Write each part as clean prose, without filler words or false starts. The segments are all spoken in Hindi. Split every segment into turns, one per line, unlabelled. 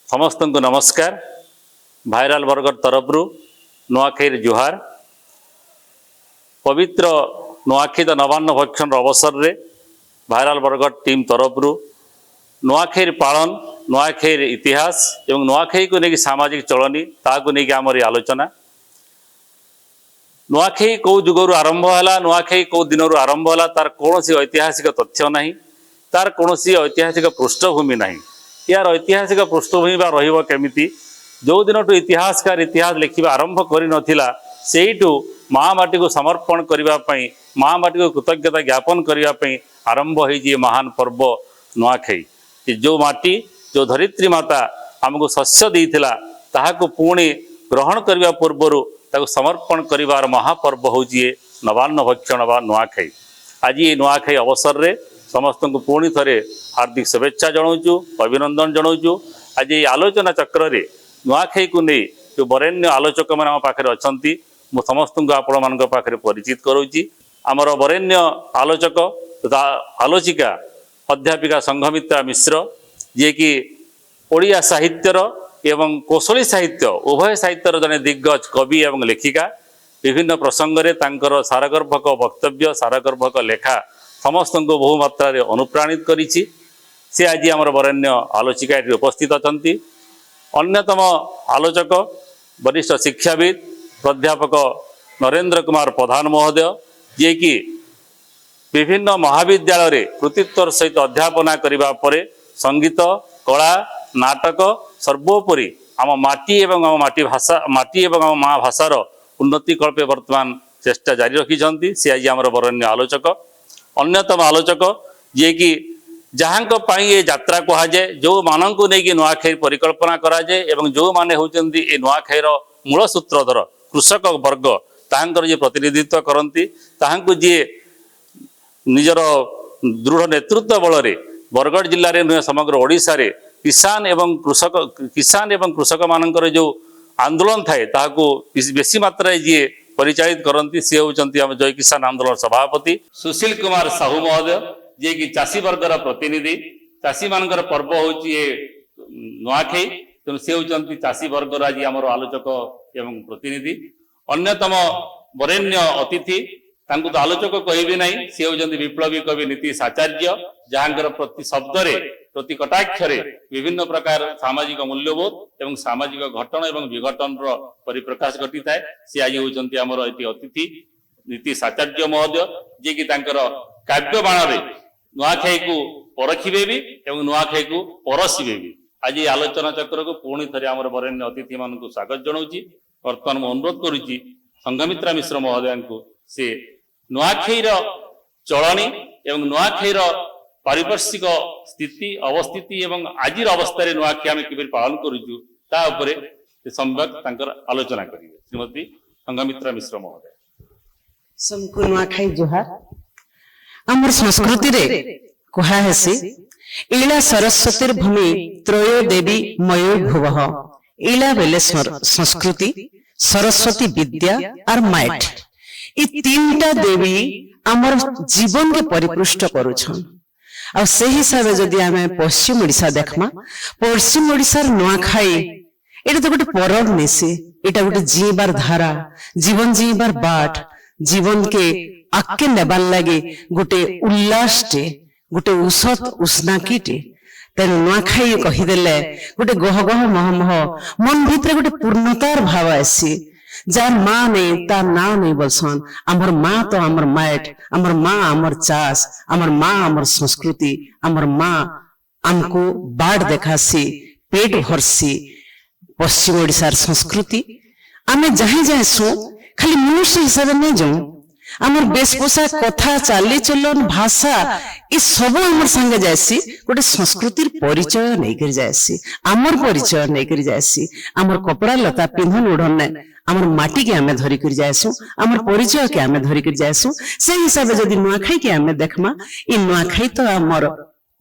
समस्त को नमस्कार। भाइराल बरगढ़ तरफ नुआखाई जुहार। पवित्र नुआखाई नवान्न भक्षण अवसर रे भाइराल बरगढ़ टीम तरफ नुआखाई पालन, नुआखाई इतिहास एवं नुआखाई को लेकिन सामाजिक चलनी ताकू लेकिन आमर आलोचना। नुआखाई कौ जुगरू आरंभ है, नुआखाई कौ दिन आरंभ है, तार कौन सी ऐतिहासिक तथ्य ना, तार कौन सी ऐतिहासिक पृष्ठभूमि ना। यार ऐतिहासिक पृष्ठभूमि बा रहिबो केमिति, जो दिन इतिहासकार इतिहास लिखा आरंभ कर नथिला सेइटु महामाटी को समर्पण करने, महामाटी को कृतज्ञता ज्ञापन करने आरंभ हो महान पर्व नुआखाई। जो माटी, जो धरित्री माता आमको शस्य देइथिला ताहाको पुणी ग्रहण करने पूर्व ताको समर्पण करिवार महापर्व हूँ नवान्न भक्षण बा नुआखाई। आज ये नुआखाई अवसर रे समस्त को पुणी थे हार्दिक शुभेच्छा जनाऊँ, अभिनंदन जनाऊँ। आज ये आलोचना चक्र रे नुआखाई को नहीं जो बरेण्य आलोचक मैंने आम पाखे अच्छा मु समस्त को आपण मान पाखे परिचित करोची। आमर बरेण्य आलोचक तथा आलोचिका अध्यापिका संघमित्रा मिश्र, जे कि ओडिया साहित्यर एवं कौशली साहित्य उभय साहित्यर जने दिग्गज कवि एवं लेखिका। विभिन्न प्रसंग रे तांकर सारगर्भक वक्तव्य, सारगर्भक लेखा समस्त को बहु मात्रा रे अनुप्राणित करिछि। से आज आमर बरेण्य आलोचिका उपस्थित अछंती। अन्यतम आलोचक वरिष्ठ शिक्षाविद प्राध्यापक नरेंद्र कुमार प्रधान महोदय, जे कि विभिन्न महाविद्यालय रे कृतित्वर सहित अध्यापना करिबा परे संगीत, कला, नाटक सर्वोपरि आम माटी एवं आम माटी भाषा, माटी एवं आम माँ भाषार उन्नति कल्पे वर्तमान चेष्टा जारी रखिछंती। से आज आमर बरेण्य आलोचक। अन्यतम आलोचक जे कि जहां पाई ये यात्रा कह जाए, जो मानक नहीं नुआखाई परिकल्पना करा जाए एवं जो माने होचंती ए नुआखाईर मूल सूत्रधर कृषक वर्ग तांकर जे प्रतिनिधित्व करती, ताहांकु जे निजर दृढ़ नेतृत्व बल रे बरगढ़ जिले में नुहे समग्र ओडिशा रे किसान एवं कृषक मानकर जो आंदोलन थाए ताहाकु बेसी मात्रा जी परिचालित करती, सी होचंती आम जय किसान आंदोलन सभापति सुशील कुमार साहू महोदय, जे कि चाषी वर्गर प्रतिनिधि। चाषी मानकर पर्व होची ये नुआखाई, तेणु सी होचंती चाषी वर्गर आज आमर आलोचक एवं प्रतिनिधि। अन्यतम वरेण्य अतिथि तांकु तो आलोचक कहबी नहीं, सी होचंती विप्लवी कवि नीतीश आचार्य, जहांकर प्रति शब्दरे प्रति कटाक्षरे विभिन्न प्रकार सामाजिक मूल्यबोध एवं सामाजिक घटन एवं विघटन परिप्रकाश घटी थाए। सी आज होचंती आमर एटी अतिथि नीतीश आचार्य महोदय, जे कि तांकर काव्य बाण रे नुआखाई को परखिबे भी एवं नुआखाई को परसिबे भी। आज ये आलोचना चक्र को पुणी थे आमर वरेण्य अतिथि मान को स्वागत जनाऊँगी। वर्तमान मैं अनुरोध करुच्ची संघमित्रा मिश्र महोदय को से नुआखाईर चलनी एवं नुआखाईर पारिपार्श्विक स्थिति अवस्थिति एवं आजिर अवस्था नुआखाई आम कि पालन करुचु ता उपरे सम्यक तांकर आलोचना करेंगे। श्रीमती संघमित्रा मिश्र महोदय।
सबको नुआखाई जुहार। आमर संस्कृति रे कहा हेसी इला सरस्वतीर भूमि त्रयो देवी मयो भुवः। इला बेले संस्कृति, सरस्वती विद्या और माइट, ये तीनटा देवी आमर जीवन के परिपुष्ट करुछन। आ से हिसाब जदि आमे पश्चिम ओडिशा देखमा, पश्चिम ओडिशार नुआखाई एटा तो गोटे परब नेसी, एटा गोटे जीवार धारा, जीवन जीवार बाट, जीवन के आके नेबार लगे गोटे उल्लासटे, गोटे उसत उष्णाकीटे। तेणु नुआखाई कहीदेले गोटे गह गह मह मह मन भितर गोटे पूर्णतार भाव आसी। जार माँ नहीं तार ना नहीं बोलसन, आमर माँ तो आमर माइट, आमर माँ आमर चाष, आमर माँ आमर संस्कृति, आमर माँ आमको बाढ़ देखासी, पेट भरसी। पश्चिम ओडिशार संस्कृति आमे जहाँ जाए सु खाली मनुष्य हिसाब नहीं जाऊं, आमर वेशभूषा, कथा, चाली चलन, भाषा ये सब आमर संगे जायसी। गोटे संस्कृतिर परिचय नहीं कर जायसी, आमर परिचय नहीं कर जायसी। आमर कपड़ा लता पिंधन ओढ़न ने आमर माटी के आमे धरी कर जायसु, आमर परिचय के आमे धरी कर जायसु। से हिसाब जदि नुआखाई के आमे देखमा, ई नुआखाई तो आमर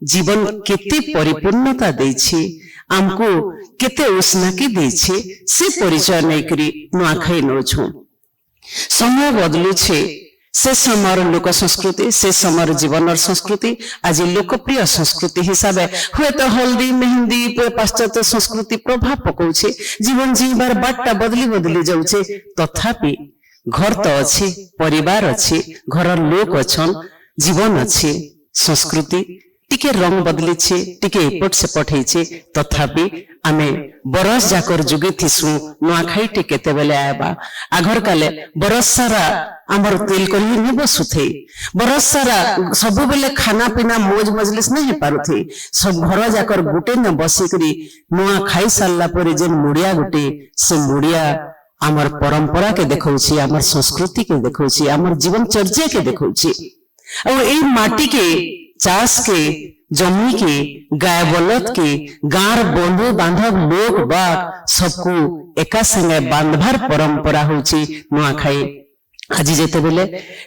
जीवन केते परिपूर्णता देछि, आमको केते उष्णाकी देछि, से परिचय नहीं करी नुआखाई नोछु। समय बदलुछे, से समय लोक संस्कृति से समय जीवन संस्कृति आज लोकप्रिय संस्कृति हिसाब हुए तो हल्दी मेहंदी पाश्चात्य संस्कृति प्रभाव पकाउछे जीवन जीवार बाटा बदली बदली जाउछे तथापि घर तो अच्छी परिवार अच्छी घर लोक अच्छन जीवन अच्छी संस्कृति टिके रंग बदली टिके एपट सेपट होइछे तथापि आमे बरस जाकर जुगे थिसु नुआखाई टे केते बेले आबा आघर काले बरस सारा हमर तेल करी ने बसुथे बरस सारा सब बेले खाना पीना मौज मजलिस नहीं पारुथे सब घर जाकर गुटे न बसी करी नुआखाई सालला परे जे मुड़िया गुटे से मुड़िया हमर परंपरा के देखौछि हमर संस्कृति के देखौछि हमर जीवन चर्चा के देखौछि और ए माटी के चाष के जमी के गाय बलद के गार बंधु बांधव लोक बाग सबको एका संगे बांधवार परंपरा होची नुआखाई आज जेते बेले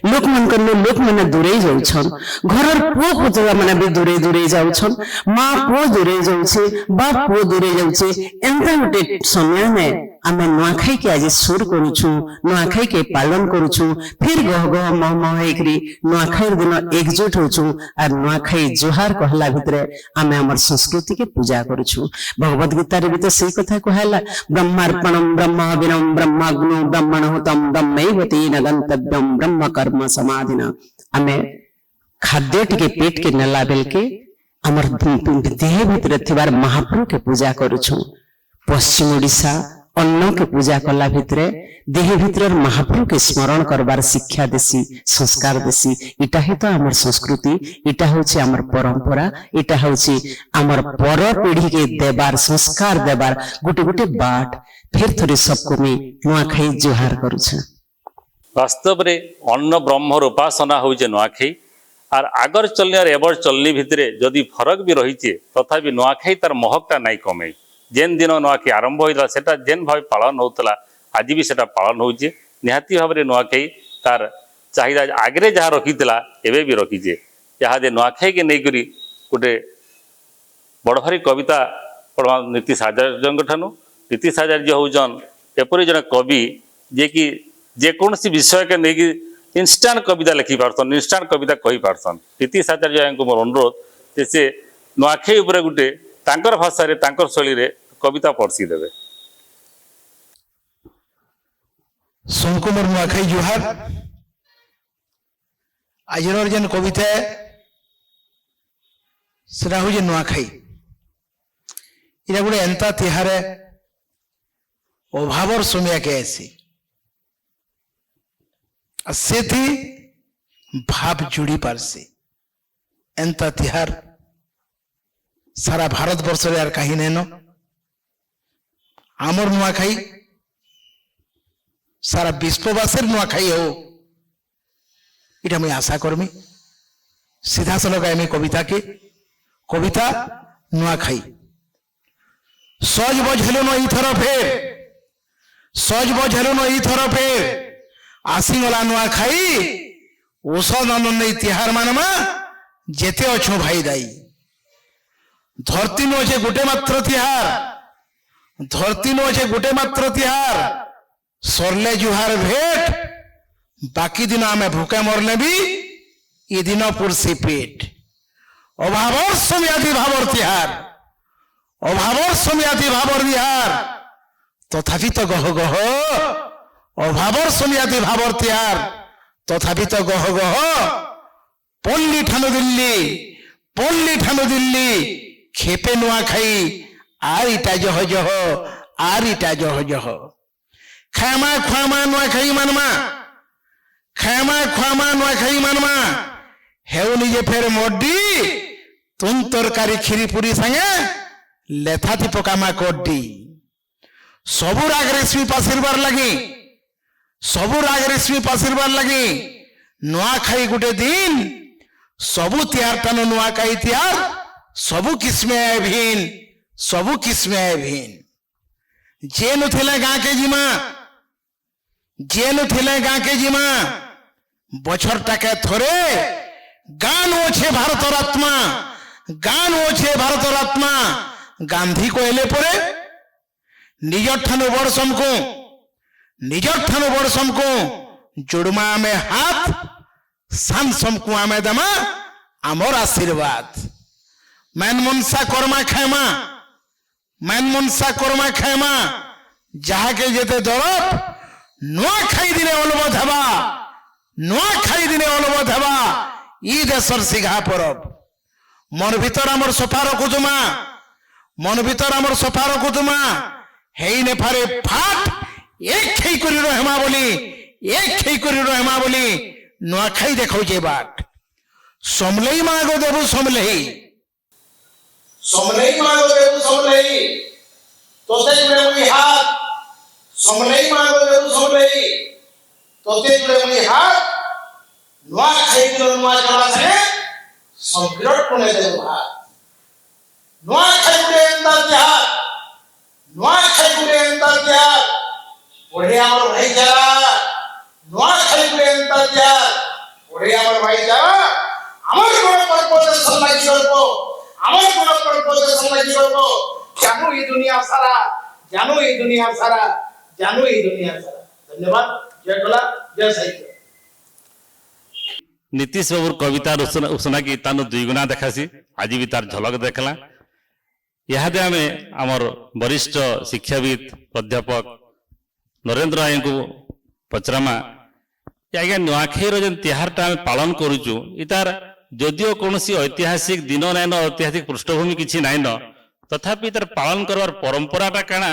लोक माने दूरे जाउछन घरर पुओ पुतला माने भी दूरे जाउछन मां पुओ दूरे जाउछे बाप पुओ दूरे जाउछे एंता गोटे समय में आमे नुआखाई के आज सुर करूछु नुआखाई के पालन करूछु फिर गह गह मह मह एकरी नुआखाई दिन एकजुट होछु और नुआखाई जोहार कहला भितरे आमे हमर संस्कृति के पूजा करूछु भगवत गीता रे भी तो सही कथा कहला ब्रह्मार्पणम ब्रह्माविनम ब्रह्माग्नो ब्रह्मणहुतम ब्रह्मैवती गंतव्यम ब्रह्म कर्म समाधिना आमे खाद्य टिके पेट के नला बेल के हमर देह भितर थिबार महाप्रभु के पूजा करूछु पश्चिम ओडिशा अन्न के पूजा कला भितरे देह भितर महाप्रभु के स्मरण करबार शिक्षा देसी संस्कार देसी इटा ही तो हमर संस्कृति इटा होछि हमर परंपरा इटा होछि हमर पर पीढ़ी के देबार संस्कार देबार गुटे गुटे बाट फिर थोड़ी सबको में नुआखाई जोहार करूछ
वास्तव रे अन्न ब्रह्मर उपासना होइजे नुआखाई आर आगर चलनी और एबर चलनी भितरे जदि फरक भी रही तथापि नुआखाई तार महकटा नाई कमे जेन दिन नुआखाई आरंभ होता सेटा जेन भाव पालन होता आज भी सेटा पालन होचे निहाती भाव में नुआखाई तार चाहिदा आगे जहाँ रखीला एवं भी रखीचे यहाँ नुआखाई के नहीं करी गोटे बड़ भारी कविता पढ़वा नीतीश आचार्य ठानु नीतीश आचार्य होचन एपरी जन कवि जे कि जेकोसी विषय के नहीं इन्स्टांट कविता लिखि पारसन इन्स्टांट कविता कही पारसन नीतीश आचार्य को मोर अनुरोध से नुआखाई उपरे गोटे तांकर भाषा रे तांकर शैली रे कविता पढ़सी देवे
सोमकुमार नुआखाई जोहार आज जेन कविता सेटा हूँ नुआखाई इना गोटे एंता तिहार अभावर समय के आसी से भाव जुड़ी पारसी एंता तिहार सारा भारत वर्ष यार कहीं नेन आमर नुआखाई सारा विश्ववासी नुआखाई हो इटा मुझे आशा करमी सीधा सल गायमी कविता के कविता नुआखाई सज बझेलु न इथर फेर सज बझेलु न इथर फेर आसीगला नुआखाई औषध आनंद तिहार मानमा जेते अच्छो भाई दाई धरती नो अच्छे गोटे मात्र तिहार धरती नो अच्छे गोटे मात्र तिहार सरले जुहार भेट बाकी दिन आमे भूखे मरले भी ये दिन पुरसी पेट अभावर सम्याति भावर तिहार अभावर सम्याति भावर तिहार तथापि तो गह गह अभावर सम्याति भावर तिहार तथापि तो गह गह पल्ली ठानु दिल्ली खेपे नुआखाई आर इटा जह जह आर इटा जह जह खामा खुआमा नुआखाई मानमा खामा खुआमा नुआखाई मानमा हेउ निजे फेर मोडी तुम तरकारी खीरी पूरी संगे लेथाती पकामा कोडी सबु राग रेशमी पासिरबार लगी सबु राग रेशमी पासिरबार लगी नुआखाई गुटे दिन सबु तिहार टानु नुआखाई तिहार सबु किस्मे आए भीन सबु किस्मे आए भीन जेनु थिले गाँ के जिमा जेनु थिले गाँ के जिमा बछर टाके थोरे गान ओछे भारतर आत्मा गान ओछे भारतर आत्मा गांधी को एले परे निजर ठानु बड़ समको जोड़मा में हाथ सान समकु आमे दमा आमर आशीर्वाद मैन मनसा कर्मा खाएमा मैन मनसा कर्मा खाएमा जहा के जेते दरब नुआ खाई दिने अलबद हवा नुआ खाई दिने अलबद हवा ई देशर सिघा परब मन भीतर आमर सफा रखुजुमा मन भीतर आमर सफा रखुजुमा हेई ने फारे फाट एक खेई करी रहमा बोली एक खेई करी रहमा बोली नुआ खाई देखौ जे बाट समलेई मागो देबु समलेई मागो देबु समलेई तोते जुड़े मुई हाथ समलेई मागो देबु समलेई तोते जुड़े मुई हाथ नुआ खाई दिनो नुआ चला से संकिरट कोने देबु हाथ नुआ खाई गुडे अंदर जहा नुआ खाई गुडे अंदर जहा बढ़िया हमर भाईचारा नुआ खाई गुडे अंदर जहा बढ़िया हमर भाईचारा আমার কোন পরপথে সমাজ করব আমার কোন পরপথে সমাজ করব জানো এই দুনিয়া সারা জানো এই দুনিয়া সারা জানো এই দুনিয়া সারা ধন্যবাদ জয় কলা জয় সাহিত্য
नीतीश बाबूर कविता उसना की तानु दुई गुणा देखासी आज भी तार झलक देखला इहादे आमे आमर वरिष्ठ शिक्षाविद प्राध्यापक नरेंद्र राय को पचरामा आज्ञा नुआखाई जेन तिहारटा आम पालन करुचु इतार जदिओ कौन ऐतिहासिक दिन नाइन ऐतिहासिक पृष्ठभूमि किसी नाइन तथापि तार पालन करवार परंपराटा काना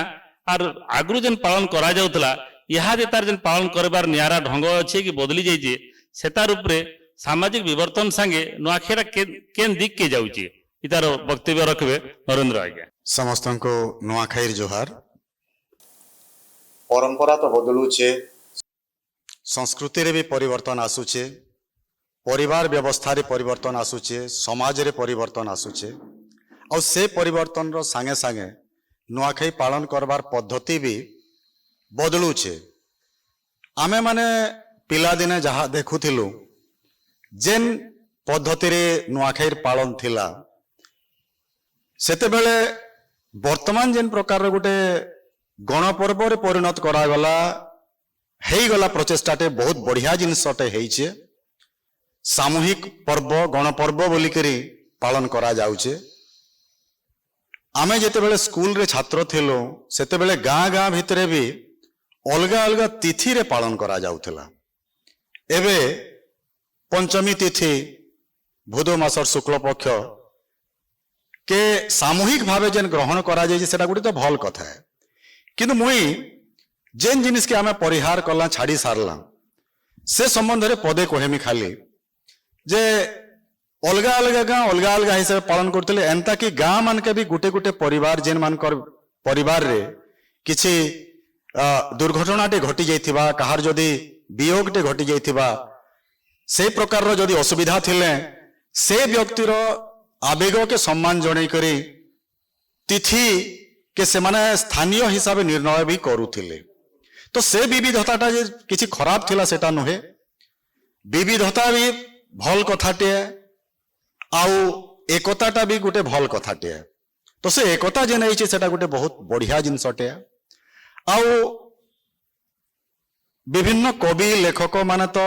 आर आगु जेन पालन करा जाउतला इहादे तार जेन पालन करबार नियारा ढंग अच्छे कि बदली जाइए सेतार उपरे सामाजिक विवर्तन संगे नुआखाईरा केन दिक के जाउची इतार वक्तव्य रखबे नरेंद्र आज्ञा
समस्त को नुआखाईर जोहार परंपरा तो बदलुचे संस्कृति रे भी परिवर्तन आसुचे परिवार व्यवस्था रे परिवर्तन आसुचे समाज रे परिवर्तन आसुचे और से परिवर्तन रो संगे संगे नुआखाई पालन करबार पद्धति भी बदलुचे आमे माने पिला दिने जहा देखुथिलु जेन पद्धति रे नुआखाईर पालन थिला सेते बेले वर्तमान जेन प्रकार गोटे गणपर्व रे परिणत करा गला हेई गला प्रचेष्टाटे बहुत बढ़िया जिनसटे हेइचे सामूहिक पर्व गणपर्व बोलिकरी पालन करा जाउचे आमे जेते बेले स्कूल रे छात्र थिलो सेते बेले गाँ गाँ भितरे भी अलगा अलगा तिथि रे पालन करा जाउथला एबे पंचमी तिथि भूदो मासर शुक्ल पक्ष के सामूहिक भावे जेन ग्रहण करा जाय सेटा गुडी तो भल कथा है किंतु मुई जेन जिनिस के आमे परिहार कला छाड़ी सारला से संबंध रे पदे कहेमी खाली जे अलगा अलगा गाँ अलगा अलगा हिसाब पालन करते एंता कि गाँ मान के भी गुटे गुटे परिवार जेन मान परिवार रे किछि दुर्घटनाटे घटी जाइथिबा कहार जदि वियोगटे घटी जाइथिबा से प्रकार रो जदि असुविधा थिले से व्यक्तिर आवेग के सम्मान जणै करी तिथि के से माने स्थानीय हिसाब निर्णय भी करूथिले तो से विविधताटा जे किछि खराब थिला सेटा नहे विविधता भी भल कथाटे आउ एकताटा भी गोटे भल कथाटे तो से एकता जे नहीं सेटा गोटे बहुत बढ़िया जिनसटे आउ विभिन्न कवि लेखक माने तो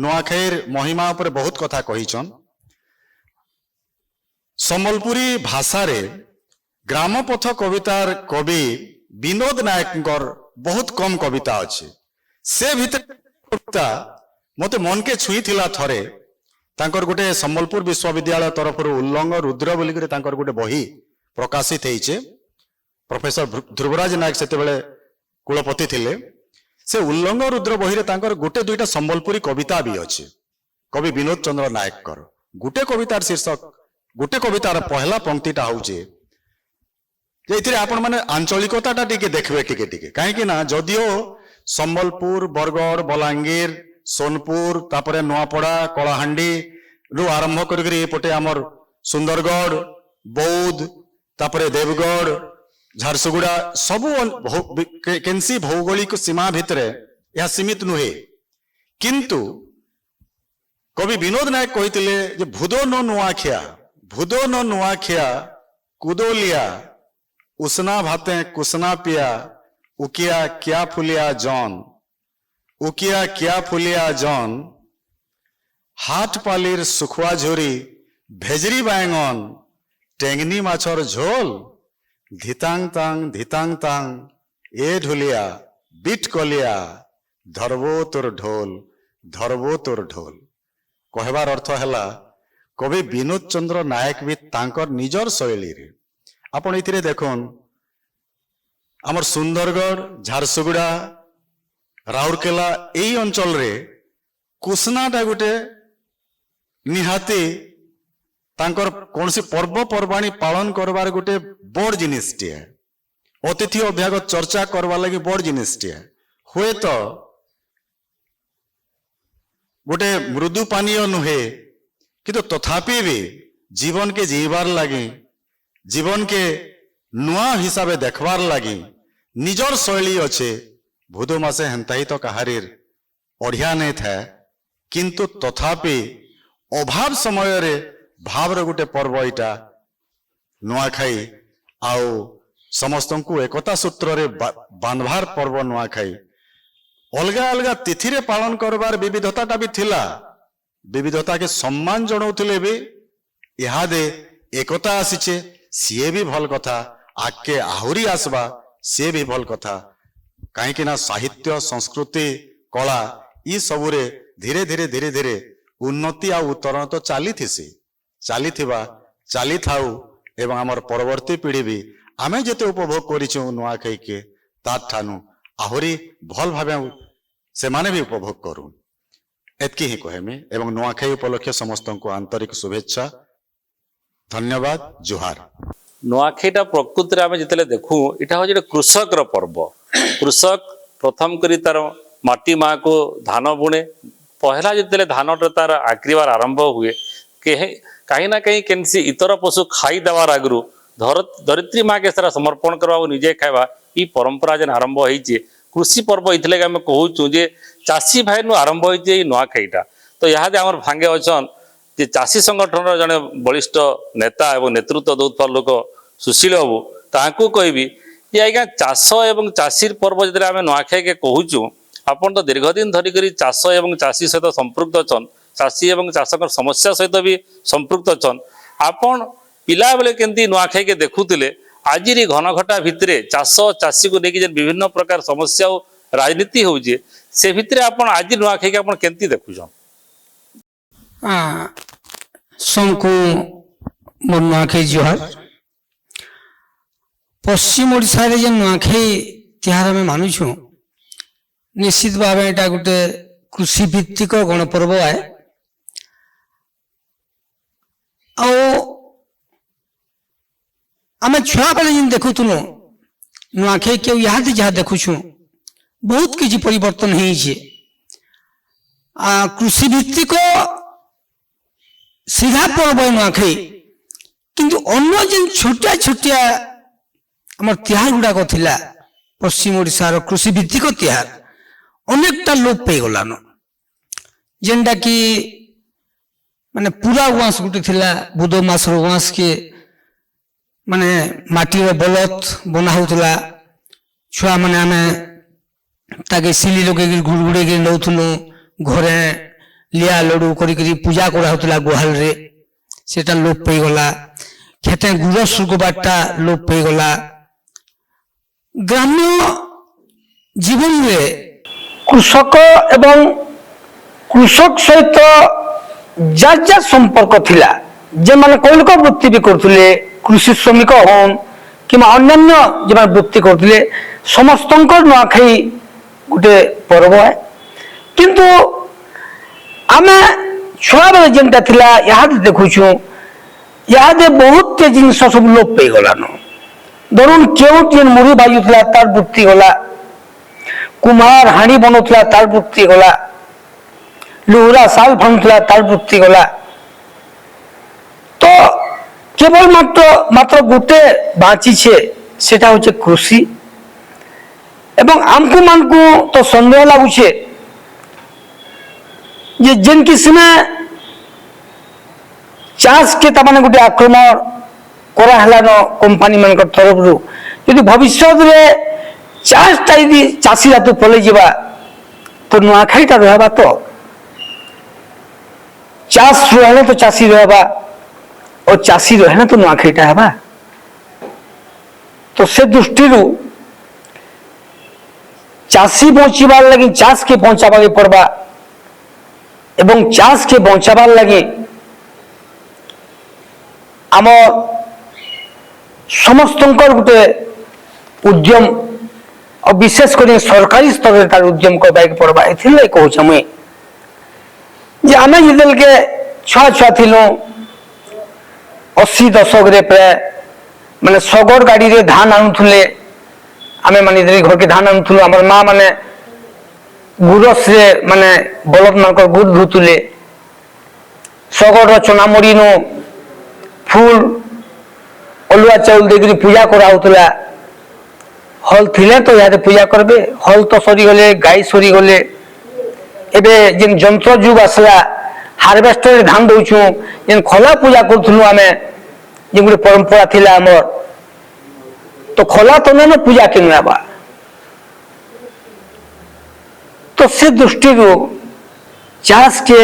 नुआखाईर महिमा पर बहुत कथा कहिछन सम्बलपुरी भाषा रे ग्रामपथ कवितार कवि विनोद नायकंकर बहुत कम कविता अच्छे से भीतर कविता मते मन के छुई थिला थरे तांकर गोटे सम्बलपुर विश्वविद्यालय तरफ उल्लंघ रुद्र बोलिक तांकर गोटे बही प्रकाशित होइछे प्रोफेसर ध्रुवराज नायक सेते बेले कुलपति थिले से उल्लंघ रुद्र बही रे तांकर गोटे दुईटा सम्बलपुरी कविता भी अच्छे कवि विनोद चंद्र नायक कर गोटे कवितार शीर्षक गोटे कवितार पहला पंक्तिटा होउछे जे आपण माने आंचलिकताटा टिके देखबे टिके काहे ना जदियो सम्बलपुर बरगढ़ बलांगीर सोनपुर तापरे नुआपड़ा कलाहांडी रु आरंभ करके एपटे आमर सुंदरगढ़ बौद्ध तापरे देवगढ़ झारसुगुड़ा सबु केनसी भौगोलिक सीमा भितरे यह सीमित नुहे किंतु कवि विनोद नायक कहिथिले जे भूदो न नुआखिया कुदोलिया उसना भाते कुसना पिया उकिया क्या फुलिया जॉन হাট পালির শুখুয়া ঝুরি ভেজরি বায়ঙন টেংনি মাছর ঝোল ধিতাং তাং এ ঢুলিয়া বিট কলিয়া ধরবো তোর ঢোল কহবার অর্থ হেলা কবি বিনোদ চন্দ্র নায়ক বি তাঙ্কর নিজর শৈলীরে আপন এথিরে দেখুন আমার সুন্দরগড় ঝারসুগুড়া রাউরকেলা এই অঞ্চলরে কুসনাটা গোটে নিহাতি তাঙ্কর কৌশি পর্বপর্বাণী পালন করবার গোটে বড় জিনিসটিଏ অতিথি অভ্যাগত চর্চা করবার লাগি বড় জিনিসটিଏ ହୁଏ ତ গোটে মৃদু পানীয় নুহে কিন্তু তথাপি বি জীবনকে জীবার লাগি জীবনকে নূয়া হিসাবে দেখবার লাগি নিজর শৈলী অছে ভুদু মাসে হেন্তাই তো কাহারির অঢ়িয়া নেই থাকে কিন্তু তথাপি অভাব সমୟରେ ভাবর গোটে পর্ব এটা ନୂଆଖାଇ ଆଉ ସମସ୍ତଙ୍କୁ ଏକତା ସୂତ୍ରରେ ବାନ୍ଧବାର ପର୍ବ ନୂଆଖାଇ ଅଲଗା ଅଲଗା ତିଥିରେ ପାଳନ କରବାର ବିବିଧତାଟା ବି ଥିଲା ବିବିଧତାକେ ସମ୍ମାନ ଜଣାଉଥିଲେ ବି ଇହାଦେ ଏକତା ଆସିଛେ ସିଏ ବି ଭଲ କଥା ଆଗକେ ଆହୁରି ଆସିବା ସିଏ ବି ଭଲ କଥା କାହିଁକି ନା ସାହିତ୍ୟ ସଂସ୍କୃତି କଳା ଇ ସବୁରେ ଧୀରେ ଧୀରେ ଉନ୍ନତି ଆଉ ଉତ୍ତରଣ ତ ଚାଲିଥିବା ଚାଲିଥାଉ ଏବଂ ଆମର ପରବର୍ତ୍ତୀ ପିଢ଼ି ବି ଆମେ ଯେତେ ଉପଭୋଗ କରିଛୁ ନୂଆଖାଇକେ ତାର ଠାନୁ ଆହୁରି ଭଲ ଭାବେ ସେମାନେ ବି ଉପଭୋଗ କରୁ ଏତିକି ହିଁ କହେମି ଏବଂ ନୂଆଖାଇ ଉପଲକ୍ଷେ ସମସ୍ତଙ୍କୁ ଆନ୍ତରିକ ଶୁଭେଚ୍ଛା ଧନ୍ୟବାଦ ଜୁହାର
ନୂଆଖାଇଟା ପ୍ରକୃତିରେ ଆମେ ଯେତେବେଳେ ଦେଖୁ ଏଇଟା ହେଉଛି ଗୋଟେ କୃଷକର ପର୍ବ କୃଷକ ପ୍ରଥମ କରି ତାର ମାଟି ମାଆକୁ ଧାନ ବୁଣେ ପହିଲା ଯେତେବେଳେ ଧାନଟା ତାର ଆଗ୍ରିବାର ଆରମ୍ଭ ହୁଏ କାହିଁ ନା କାହିଁ କେନ୍ସି ଇତର ପଶୁ ଖାଇଦେବାର ଆଗରୁ ଧରିତ୍ରୀ ମାକେ ସେଟା ସମର୍ପଣ କରିବା ଆଉ ନିଜେ ଖାଇବା ଇ ପରମ୍ପରା ଯେନ୍ ଆରମ୍ଭ ହେଇଛି କୃଷି ପର୍ବ ଏଇଥିଲେ ଆମେ କହୁଛୁ ଯେ ଚାଷୀ ଭାଇନୁ ଆରମ୍ଭ ହେଇଛି ଏଇ ନୂଆଖାଇଟା ତ ଇହାଦେ ଆମର ଭାଙ୍ଗେ ଅଛନ୍ ଯେ ଚାଷୀ ସଂଗଠନର ଜଣେ ବଳିଷ୍ଠ ନେତା ଏବଂ ନେତୃତ୍ୱ ଦେଉଥିବା ଲୋକ ସୁଶୀଳ ବାବୁ ତାଙ୍କୁ କହିବି ଯେ ଆଜ୍ଞା ଚାଷ ଏବଂ ଚାଷୀର ପର୍ବ ଯେତେବେଳେ ଆମେ ନୂଆଖାଇକେ କହୁଛୁ ଆପଣ ତ ଦୀର୍ଘଦିନ ଧରିକରି ଚାଷ ଏବଂ ଚାଷୀ ସହିତ ସମ୍ପୃକ୍ତ ଅଛନ୍ ଚାଷୀ ଏବଂ ଚାଷଙ୍କର ସମସ୍ୟା ସହିତ ବି ସମ୍ପୃକ୍ତ ଅଛନ୍ ଆପଣ ପିଲାବେଳେ କେମିତି ନୂଆଖାଇକେ ଦେଖୁଥିଲେ ଆଜିର ଘନଘଟା ଭିତରେ ଚାଷ ଚାଷୀକୁ ନେଇକି ଯେନ୍ ବିଭିନ୍ନ ପ୍ରକାର ସମସ୍ୟା ଓ ରାଜନୀତି ହେଉଛି ସେ ଭିତରେ ଆପଣ ଆଜି ନୂଆଖାଇକେ ଆପଣ କେମିତି ଦେଖୁଛନ୍
सबको मोर नुआखाई जुहार पश्चिम ओडिशा रे जे नुआखाई तिहार आम मानुछु निश्चित भाव एटा गोटे कृषि भित्तिक गणपर्व है आम छुआ बेले जिन देखुनु नुआखाई के यहाँ जहाँ देखुछु बहुत किसी परिवर्तन है कृषि भित्तिक सीधा पर्व नुआखाई किंतु अन्य जेन छोटिया छोटिया आम तिहार गुड़ाक थिला पश्चिम ओडिशार कृषि भित्तिक तिहार अनेकटा लोप पे गलान जेनटा कि माने पूरा उआस गुटे थिला बुध मास उआस के माने माटी बलत बना होतला छुआ माने आमे ताके सिली लगे घुड़घुड़े के नौथुनु घरे लिया लडू करी पूजा करा होतला गुहाल रे सेटा लोप पे गला खेते गुरस गोबाटा लोप पे गला ग्राम्य जीवन रे कृषक एवं कृषक सहित जा संपर्क थिला जे माने कौलिक वृत्ति भी करथुले कृषि श्रमिक होन किमा अन्य जे माने वृत्ति करथुले समस्तंकर नुआखाई गुटे पर्व है किंतु आमे छुआ बेले जेनटा थिला याद देखुछु याद बहुत जिनस सब लोप पे गलान धरुन केउट जेन मुड़ी बाजुला तार वृत्ति गला कुम्हार हाणी बनौला तार वृत्ति गला लुहुरा साल भांगुला तार वृत्ति गला तो केवल मात्र गोटे बाँची छे सेटा होचे कृषि एवं आमको मानकू तो संदेह लागुछे जे जेन किस्म चाष के तमाने गोटे आक्रमण करा हलानो कंपनी मान तरफ रु यदि भविष्य रे चाषटा यदि चाषी हाथ पलि जावा तो नुआखाईटा रहबा तो चाष रहे तो चाषी रहबा और चाषी रहे तो नुआखाईटा हेबा। तो से दृष्टि चाषी बचार लगी चाष के बचावा के पड़वा एवं चाष के बचार लगी आम समस्त गोटे उद्यम और विशेषकर सरकारी स्तर में तार उद्यम करवाक पड़वा। ए कहूँ मुई जे आम जितल के छुआ छुआ थिलु 80 दशक रे प्राय माने सगर गाड़ी रे धान आनुले आमे माने घर के धान आनुलु आम माँ माने गुरस रे माने बलद मान गुड़ धुतुले सगर चना मुड़ी नु फूल अलुआ चाउल देकर पूजा करा हल थिले तो यहाँ पूजा करबे हल तो सरी गले गाई सरी गले एबे जिन जंत्र जुग आसला हार्वेस्टर धान दउछु जिन खला पूजा करथुलु आमे जे गुटे परंपरा थिला हमर तो खला तो न पूजा केनबा। तो से दृष्टि चाष के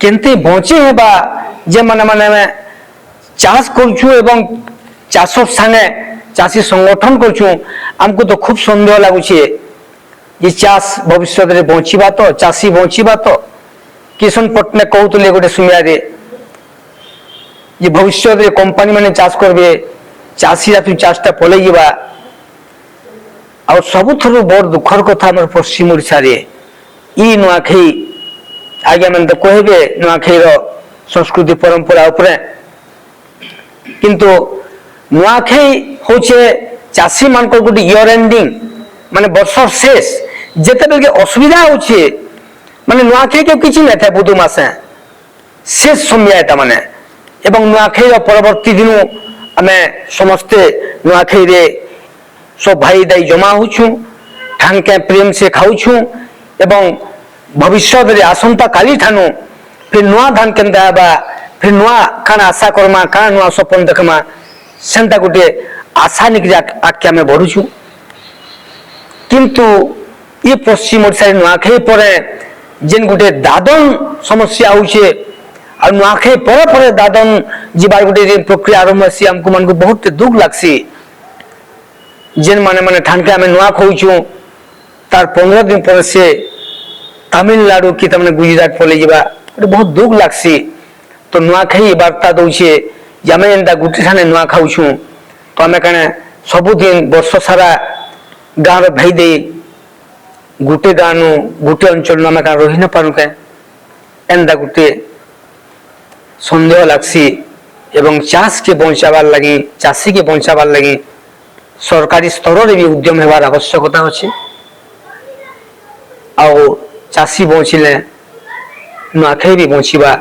केनते बचे हेबा जे माने माने चाष करछु एवं चाष संगे चाषी संगठन करछु हमको तो खूब सन्देह लगुचे ये चाष भविष्य में बचा तो चाषी बचा तो किशन पट्टनायक कहते गोटे समय भविष्य में कंपानी मैंने चाष करबे चाषी तू चाषटा पलि जा आ सबुठ बड़ दुखर कथा आम पश्चिम ओडिशा रे ई नुआखाई आगे मैंने तो कहबे नुआखाई संस्कृति परंपरा उपरे किंतु नुआखाई होचे चाषी मान गोटे इयर एंडिंग माने वर्षर शेष जिते बेल असुविधा होचे माने नुआखाई के किसी नहीं था बुधु मासे शेष समय माने एवं नुआखाई परवर्ती दिन आम समस्ते नुआखाई रे सब भाई दाई जमा होछु ठानके प्रेम से खाऊछु एवं भविष्य में आसंता काली ठानु फिर नुआ धान केनता हेबा फिर नुआ काना आशा करमा काना नुआ सपन देखमा सेंता गोटे आशा निकरी आख्या में बढ़ुछु। किंतु ये पश्चिम ओडिशा नुआखाई पर जेन गोटे दादन समस्या होचे और नुआखाई पर दादन जीवार गोटे प्रक्रिया आरंभ होसी हमको मन को बहुत दुख लागसी जेन माने माने ठानके आम नुआ खाऊछु तार 15 दिन पर से तमिलनाडु कि तमने गुजरात पलि जा बहुत दुख लागसी। तो नुआखाई वार्ता दौचे जे आम एंता गुटी ठाने नुआ खाऊछु तो आम कने सबुदिन वर्ष सारा गाँव भाई दे गुटे गाँव गुटे अंचल आम कहाँ रही न पारू के एंता गुटे सन्देह लागसी एवं चाष के बचाबार लगी चाषी के बचाबार लगी सरकारी स्तर भी उद्यम होवार आवश्यकता अच्छे और चाषी बचिले नुआखाई भी बचवा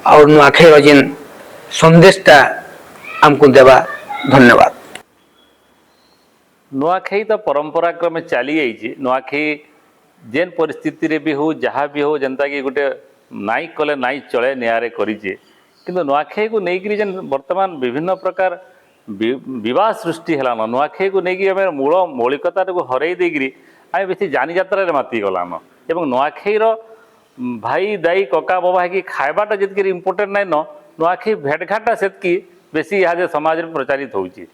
और नुआखाई जेन संदेशटा आमको देवा। धन्यवाद।
नुआखाई तो परंपरा क्रमे चली जाइए नुआखाई जेन परिस्थिति रे भी हो जहाँ भी हो जनता कि गोटे नाई कले नाई चले नियारे करिजे किंतु नुआखाई को लेकिन जेन वर्तमान विभिन्न प्रकार विवाद सृष्टि है नुआखाई को लेकिन मूल मौलिकता को हरई देकरी आम बेसी जानी जात्रा माति गलान एवं नुआखाई भाई दाई कका बाबा कि खाइबाटा जितकी इम्पोर्टेंट नाइन नुआखाई भेटघाटा सेतकी बेसी यहाँ समाज में प्रचारित होची।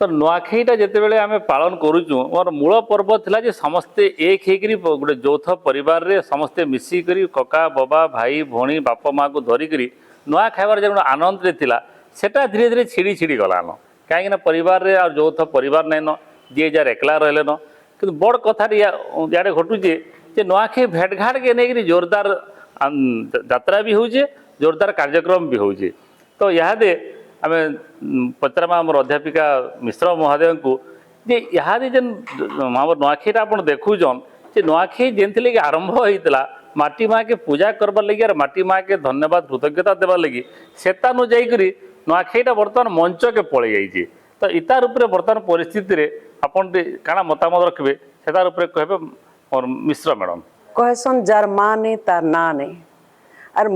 तो नुआखाईटा जितेबाला आम पालन करुचु मोर मूल पर्व थिला जे समस्ते एक होकर गोटे यौथ परिवार रे समस्ते मिसिक कका बाबा भाई भौणी बापा माँ को धरिकी नुआ खाइबार जो आनंद थिला सेटा धीरे धीरे छिड़ी छिड़ी गलान कहीं परिवार रे और यौथ परिवार नाइन जी जार एकला रहे कि बड़ कथा इे घटुचे जे नुआखाई भेटघाट के नहीं जोरदार यात्रा भी होचे जोरदार कार्यक्रम भी होचे। तो इहादे आम पचरामा आम अध्यापिका मिश्र महोदय को जे इहादे जेन आम नुआखाईटा आप देखुन जे नुआखाई जेन कि आरंभ होता माटी माँ के पूजा करवार लगी और माटी माँ के धन्यवाद कृतज्ञता देवार लगी सेतानु जाइकरी नुआखाईटा बर्तमान मंच के पलि जाइए। तो इतार उपरे बर्तमान परिस्थिति रे आपन काना मतामत रखबे सेतार उपरे कहबे और मिश्र मैडम
कहसन जार माँ ने तार ना ने और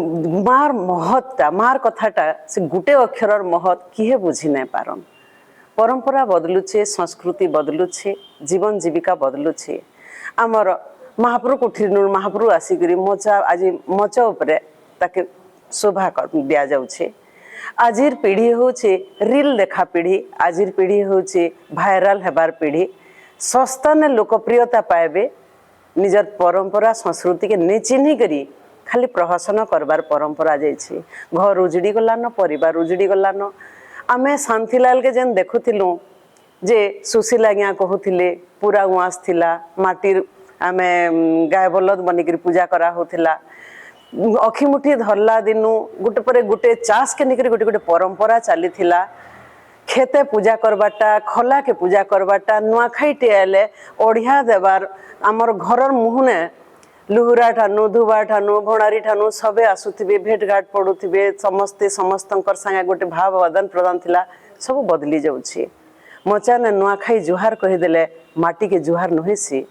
मार महत्ता मार कथाटा से गुटे अक्षर महत्व किए बुझी नहीं पारन। परंपरा बदलुचे संस्कृति बदलुचे जीवन जीविका बदलुचे आमर महाप्रभु कुठी महाप्रभु आसिक मचा आज मच उपरे ताके शोभा दिया जाउछे। आजिर पीढ़ी होचे रील देखा पीढ़ी, आजिर पीढ़ी होचे भाइराल हेबार पीढ़ी। सस्ता ने लोकप्रियता पाएबे, निजर परंपरा संस्कृति के नहीं चिन्ही करी खाली प्रहसन करबार परंपरा जाइछे। घर उजड़ी गलान, परिवार उजड़ी गलान। आमे शांतिलाल के जेन देखुथिलु जे सुशील आज्ञा कहूथिले पूरा उआस थिला, माटिर आमे गाय बलद बनिकर पूजा करा होथिला। अखिमुठी धरला दिनु गुटे परे गुटे चाष के निकरी गुटे गुटे परंपरा चली थिला। खेते पूजा करबाटा, खला के पूजा करबाटा, नुआखाईटे आले ओढ़िया देवार आमर घरर मुहने लुहुरा ठानु, धुबा ठानु, भणारी ठानु सबे आसुथिबे, भेट घाट पड़ुथिबे, समस्ते समस्तंकर संगे गोटे भाव आदान प्रदान थिला, सब बदली जाउछि। मचा ने नुआखाई जुहार कहिदेले माटी के जुहार नहिसी।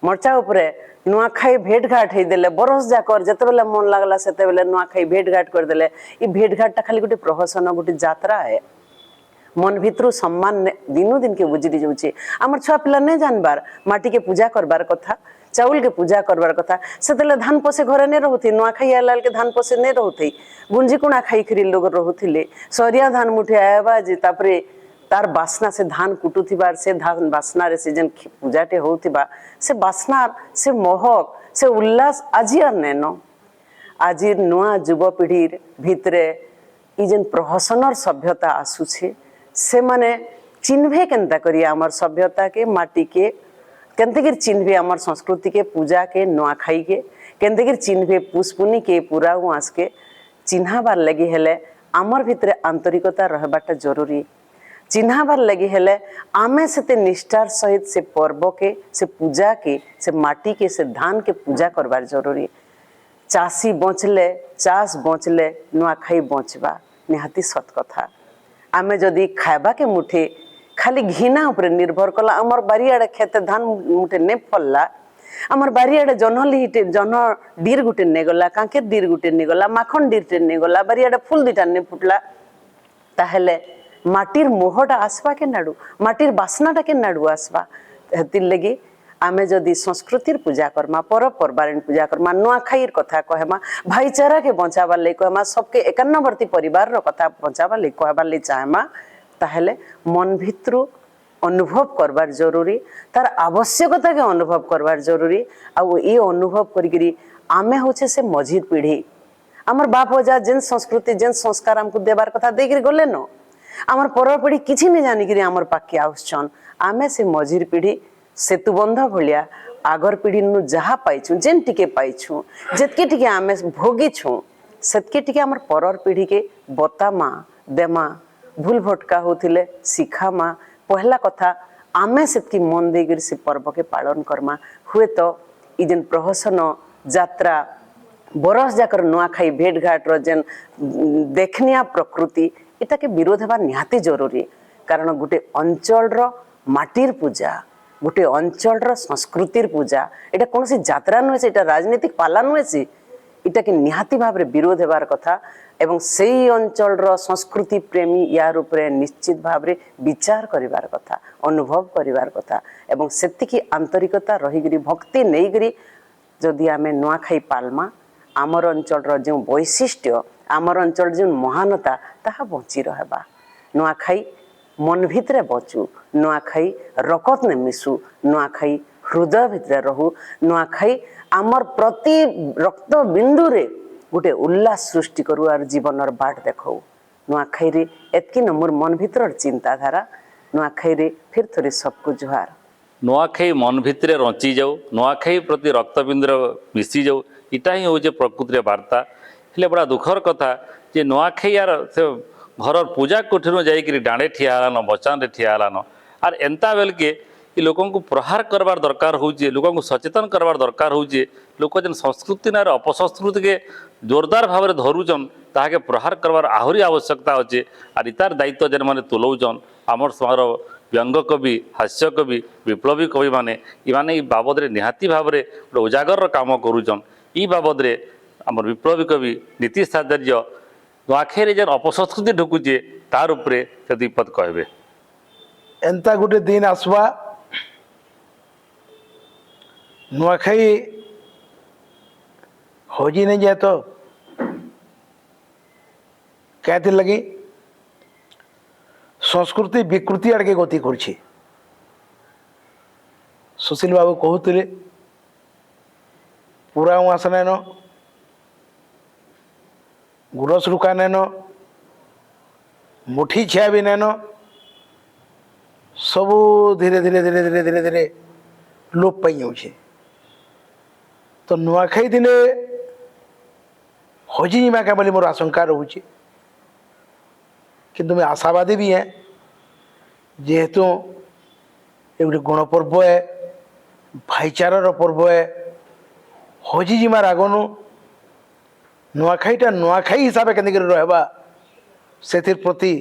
मरचा उपरे नुआखाई भेट घाट हेदेले बरस जाकर जतेबेले मन लागला सेतेबेले नुआखाई भेट घाट करदेले। ई भेट घाटटा खाली गोटे प्रहसन, गोटे यात्रा है। मन भितरु सम्मान दिनु दिन के बुझी जाउछि। आमर छुआ पिला नहीं जानबार माटी के पूजा करबार कथा, चाउल के पूजा करबार कथा। सेतेले धान पसे घरे नहीं रहुथि, नुआखाई आलाल के धान पसे नहीं रहुथि, गुंजी कुणा खाई खरी लोग रहुथिले। सरिया धान मुठे आयबा जे तापरे तार बासना से धान कुटुथिबार, से धान बासना रे से जेन पूजाटे होउथिबा, से बासना से महक से उल्लास आजी आर नेनो। आजी नुआ युवपीढ़ी भितरे ई जेन प्रहसनर सभ्यता आसुछे, से माने चिन्हबे केनता करी आमर सभ्यता के, माटी के केनते गिर चिन्हबे आमर संस्कृति के, पूजा के, नुआखाई के केनते गिर चिन्हबे, पुष्पुनी के, पूरा उआस के चिन्हाबार लगी हेले आमर भितरे आंतरिकता रहबाटा जरूरी। चिन्हाबार लगी हेले आमे सेते निष्ठार सहित से पर्व के, से पूजा के, से माटी के, से धान के पूजा करबार जरूरी। चाषी बचले, चाष बचले नुआखाई बचबा निहाती सत कथा। आमे जदि खाइबा के मुठे खाली घिना उपरे निर्भर कला, आमर बारियाड़े खेते धान मुठे ने फलला, आमर बारियाड़े जन्हलिहिटे जन्ह डीर गुटे ने गला, कांकेर डीर गुटे ने गला, माखन डीरटे ने गला, बारियाड़े फुल दिटा ने फुटला, ताहेले माटिर मोहटा आसबा के नाडू, माटिर बासनाटा के नाडू आसबा। हेतिर लगी आमे जदि संस्कृतिर पूजा करमा, परब परबारिन पूजा करमा, नुआखाईर कथा कहमा, भाईचारा के बचाबार लई कहमा, सबके एकान्नवर्ती परिवार रो कथा बचाबार लई कहबार लई चाहमा, ताहेले मन भितरु अनुभव करबार जरूरी, तार आवश्यकता के अनुभव करबार जरूरी। आ ये अनुभव करिकरी आमे होछे से मझिर पीढ़ी। आमर बाप अजा जेन संस्कृति जेन संस्कार हमको देबार कथा देकरी गले न, आमर पर पीढ़ी किछि नहीं जानिकरी आमर पाखे आउछन। आमे से मझिर पीढ़ी सेतुबंध भलिया आगर पीढ़ी नु जहा पाइछु, जेन टिके पाइछु, जेतके टिके आमे भोगिछु, सेतके टिके आमर परर पीढ़ी के बतामा देमा, भूल भटका होथिले शिखामा। पहला कथा आमे सेतकी मन देगिर से पर्व के पालन करमा। हुए तो ई जेन प्रहसन यात्रा बरस जाकर नुआखाई भेट घाट रो जेन देखनिया प्रकृति इटा के विरोध हेबा निहाती जरूरी। कारण गोटे अंचल रो माटिर पूजा, गोटे अंचल रो संस्कृतिर पूजा, एटा कोनोसी यात्रा नुहे से, एटा राजनीतिक पाला नुहे से, इटा के निहाती भाव विरोध हेबार कथा। एवं सेई अंचल रो संस्कृति प्रेमी यार उपरे निश्चित भाव विचार करिवार कथा, अनुभव करिवार कथा। एवं सेतिकी आंतरिकता रहीगिरी भक्ति नहींगिरी जदि आमे नुआखाई पालमा, आमर अंचल रो जो वैशिष्ट्य, आमर अंचल जो महानता ताहा बची रहबा। नुआखाई मन भितरे बचू, नुआखाई रकत ने मिसू, नुआखाई हृदय भितरे रहू, नुआखाई आमर प्रति रक्त बिंदु रे गोटे उल्लास सृष्टि करू और जीवन बाट देखो। नुआखाई रे एतकी न मोर मन भितर चिंताधारा। नुआखाई रे फिर थोड़ी सबको जुहार।
नुआखाई मन भितरे रंची जाऊ, नुआखाई प्रति रक्तबिंदुर मिसी जाऊ, इटा ही हूँ प्रकृति वार्ता। हेले बड़ा दुखर कथा जे नुआखाई यार से घर पूजा कोठी जाइकरी डाँडे ठिया हलान, बचान रे ठिया हलान, आर एंता बेल के लोक को प्रहार करवार दरकार होचे, लोक को सचेतन करवार दरकार होचे। लोक जेन संस्कृति ना अपसंस्कृति के जोरदार भाव में धरुचन, ताके प्रहार करवार आहरी आवश्यकता अच्छे। आर इतार दायित्व जेन माने तुलौचन आमर समार व्यंग कवि, हास्य कवि, विप्लवी कवि माने इमाने बाबद रे निहाती भाव में गोटे उजागर काम करुचन। ई बाबद रे आमर विप्लवी कवि नीतीश आचार्य नुआखाई जेन अपसंस्कृति ढुकुचे तार उपरे से दुईपद कहबे।
एंता गोटे दिन आसवा नुआखाई होजी नहीं जाए तो कहते लगी संस्कृति विकृति आड़के गति कर सुशील बाबू कहते पूरा उआस नैन गुरस रुका नैन मुठी छिया भी नैन सबू धीरे धीरे धीरे धीरे धीरे धीरे लोप पाई जाऊे तो नुआखाई दिने हजिमा क्या बोली मोर आशंका रोचे किंतु मैं आशावादी भी हैं जेहेतु ये गोटे गणपर्व है भाईचारार पर्व है हजिजिमार आगनु नुआखाईटा नुआखाई हिसाब के रहबा से प्रति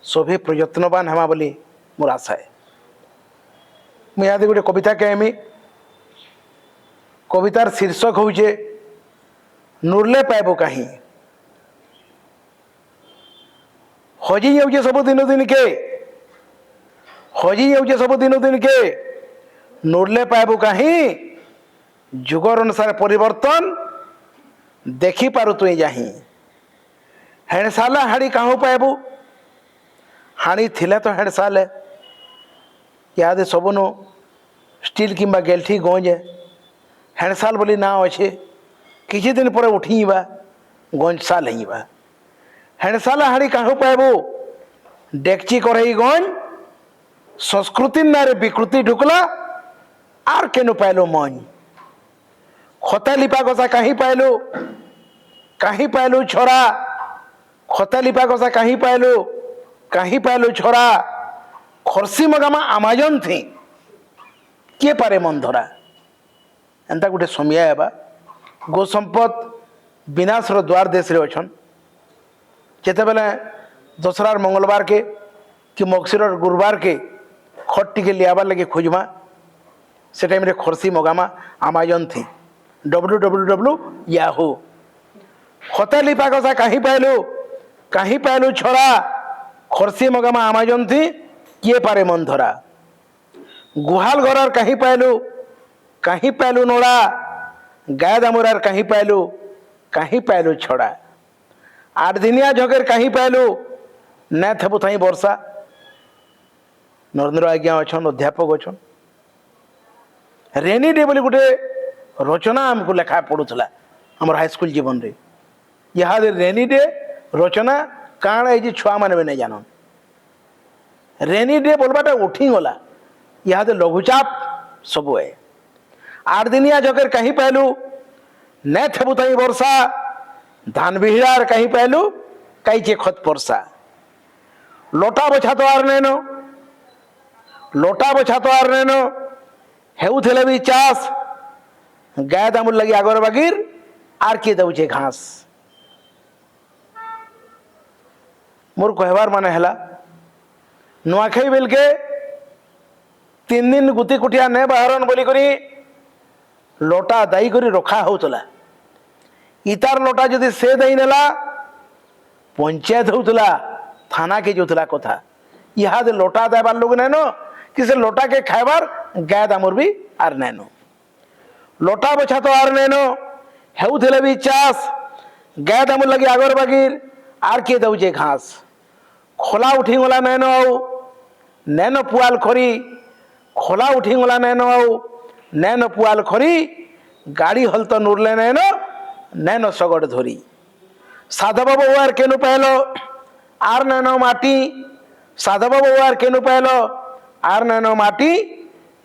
सभी प्रयत्नवान हेमा बोली मोर आशा है। मुझे यहाँ गोटे कविता कहमी कवितार शीर्षक हूँ नुरले पाइबो कहीं हजि जाऊे सब दिन दिन के हजि जाऊे सब दिन दिन के नुरले पाइबो कहीं जुगर अनुसार परिवर्तन देखी पारु तुई जाही हेणसाला हाड़ी कहाँ पाइबू हाणी थिले तो हेणसाल याद सबनु स्टील किंबा गेल्ठी गंज हेणसाल बोली ना अच्छे किसी दिन पर उठीबा गंजसाल हिबा हेणसाला हाड़ी कहाँ पाइबू डेक्ची कढ़ई गंज संस्कृति नारे विकृति ढुकला आर केनु पाइलु मन खता लिपा कसा कहीं पाइलु छोरा खता लिपा कसा कहीं पाइलु छोरा खर्सी मगामा आमाजन थी किए पारे मन धरा एंता गोटे समय है गो संपद विनाशर द्वार देश रे अछन जेते बेले दशहरार मंगलवार के कि मगशिर गुरुवार के खट टिके लियाबार लगे खोजमा से टाइम रे खर्सी मगामा आमाजन थी www याहू खता लिपा कसा कहीं पाइलु छोरा खर्सी मगामा आमाजन थी किए पारे मन धरा गुहाल घरार कहीं पाइलु नोड़ा गाय दामुरार कहीं पाइलु छड़ा 8 दिनिया झगेर कहीं पाइलु न थेबु थाई वर्षा नरेंद्र आज्ञा अच्छन अध्यापक अच्छन रेनी डे बोली गोटे रचना आमको लेखा पड़ूला आम हाईस्कल जीवन रे यहाँ रेनी डे रचना काण है छुआ मैंने भी नहीं जानन रेनी डे बोलबाटा उठी गला यहाँ लघुचाप सब है 8 दिनिया जगह कहीं पाइलु न थेबु ताई वर्षा धान बिहड़ार कहीं पाइलु कई चे खत परसा लोटा बछा तो आर नैनो हेउथेले भी चाष गाय दामुर लगी आगर बागिर आर किए दउचे घास मोर कहबार माने हला नुआखाई बेल के 3 दिन गुती कुटिया ने बाहरन बोली करी लोटा दाई करी रखा होतला इतार लोटा जदि से दई नेला पंचायत होतला थाना के जोतला कथा यहाँ दे लोटा देबार लोग नैनो कि से लोटा के खाइबार गाय दामुर भी आर नैनो लोटा बछा तो आर नैनो हेउथेले भी चाष गाय दामुर लगी आगर बागिर आर किए दउचे घास खोला उठी गला नैनो आउ नैनो पुआल खरी खोला उठी गला नैनो आउ नैनो पुआल खरी गाड़ी हल तो नुरले नैनो सगड़ धरी साधव बाबू आर केनु पहलो आर नैनो माटी साधव बाबू आर केनु पहलो आर नैनो माटी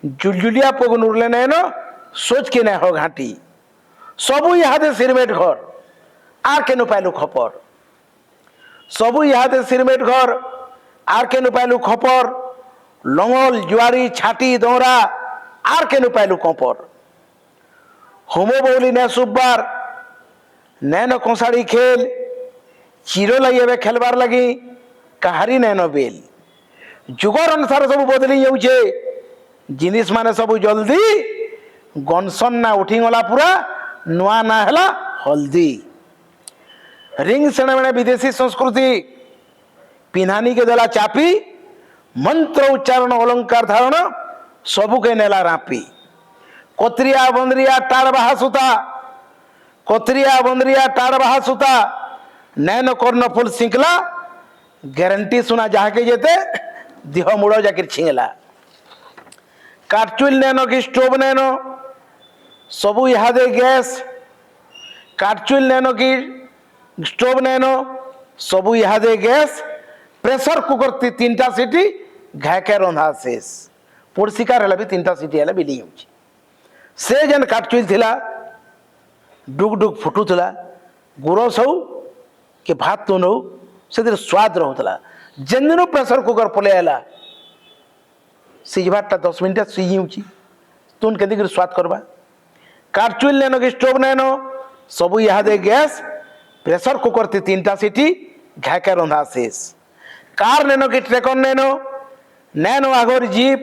जुलजुलिया पोग नुरले नैनो सोच के न हो घाटी सबू यहाँ सिरमेट घर आर केनु पाइलु खपर सबू यहाँ सिरमेट घर आर केनु पाइलु खपर लंगल जुआरी छाटी दौरा आर केनु पाइलु कपर होमो बौली ने सुब्बार नैनो कंसाड़ी खेल चिरो लगे खेलबार लगी कहारी नैनो बेल जुगर अनुसार सब बदली जाऊे जिनिस माने सब जल्दी गनसन ना उठी गला पूरा नुआ ना हला हल्दी रिंग सेणे विदेशी संस्कृति पिन्हानी के देला चापी मंत्र उच्चारण अलंकार धारण सबू के नेला रापी कोतरिया बंदरिया टाड़ बाहा सुता कोतरिया बंदरिया टाड़ बाहा सुता नैन कर्ण फुल सिंकला ग्यारंटी सुना जाके जेते देह मुड़ जाकर छिंगला काटचुल नैनो कि स्टोव नैनो सबू इहादे गैस काटचुल नैनो कि स्टोव नैनो सबू इहादे गैस प्रेशर कुकर 3टा सीटी घाके रंधा शेष पोड़शिकार है भी 3टा सीटी है बिली से जेन काटचुल थिला डुग डुग फुटुला गुरस हो कि भात तुन हो से स्वाद रोला जेन दिन प्रेशर कुकर पलैला सिझबाटा 10 मिनट सिझी तुन के स्वाद करवा काटचुल नैनो कि स्टोव नैनो सबू इहादे गैस प्रेशर कुकर 3टा सीटी घाके रंधा शेष कार नैनो कि ट्रेकर नैनो नैनो आगोर जीप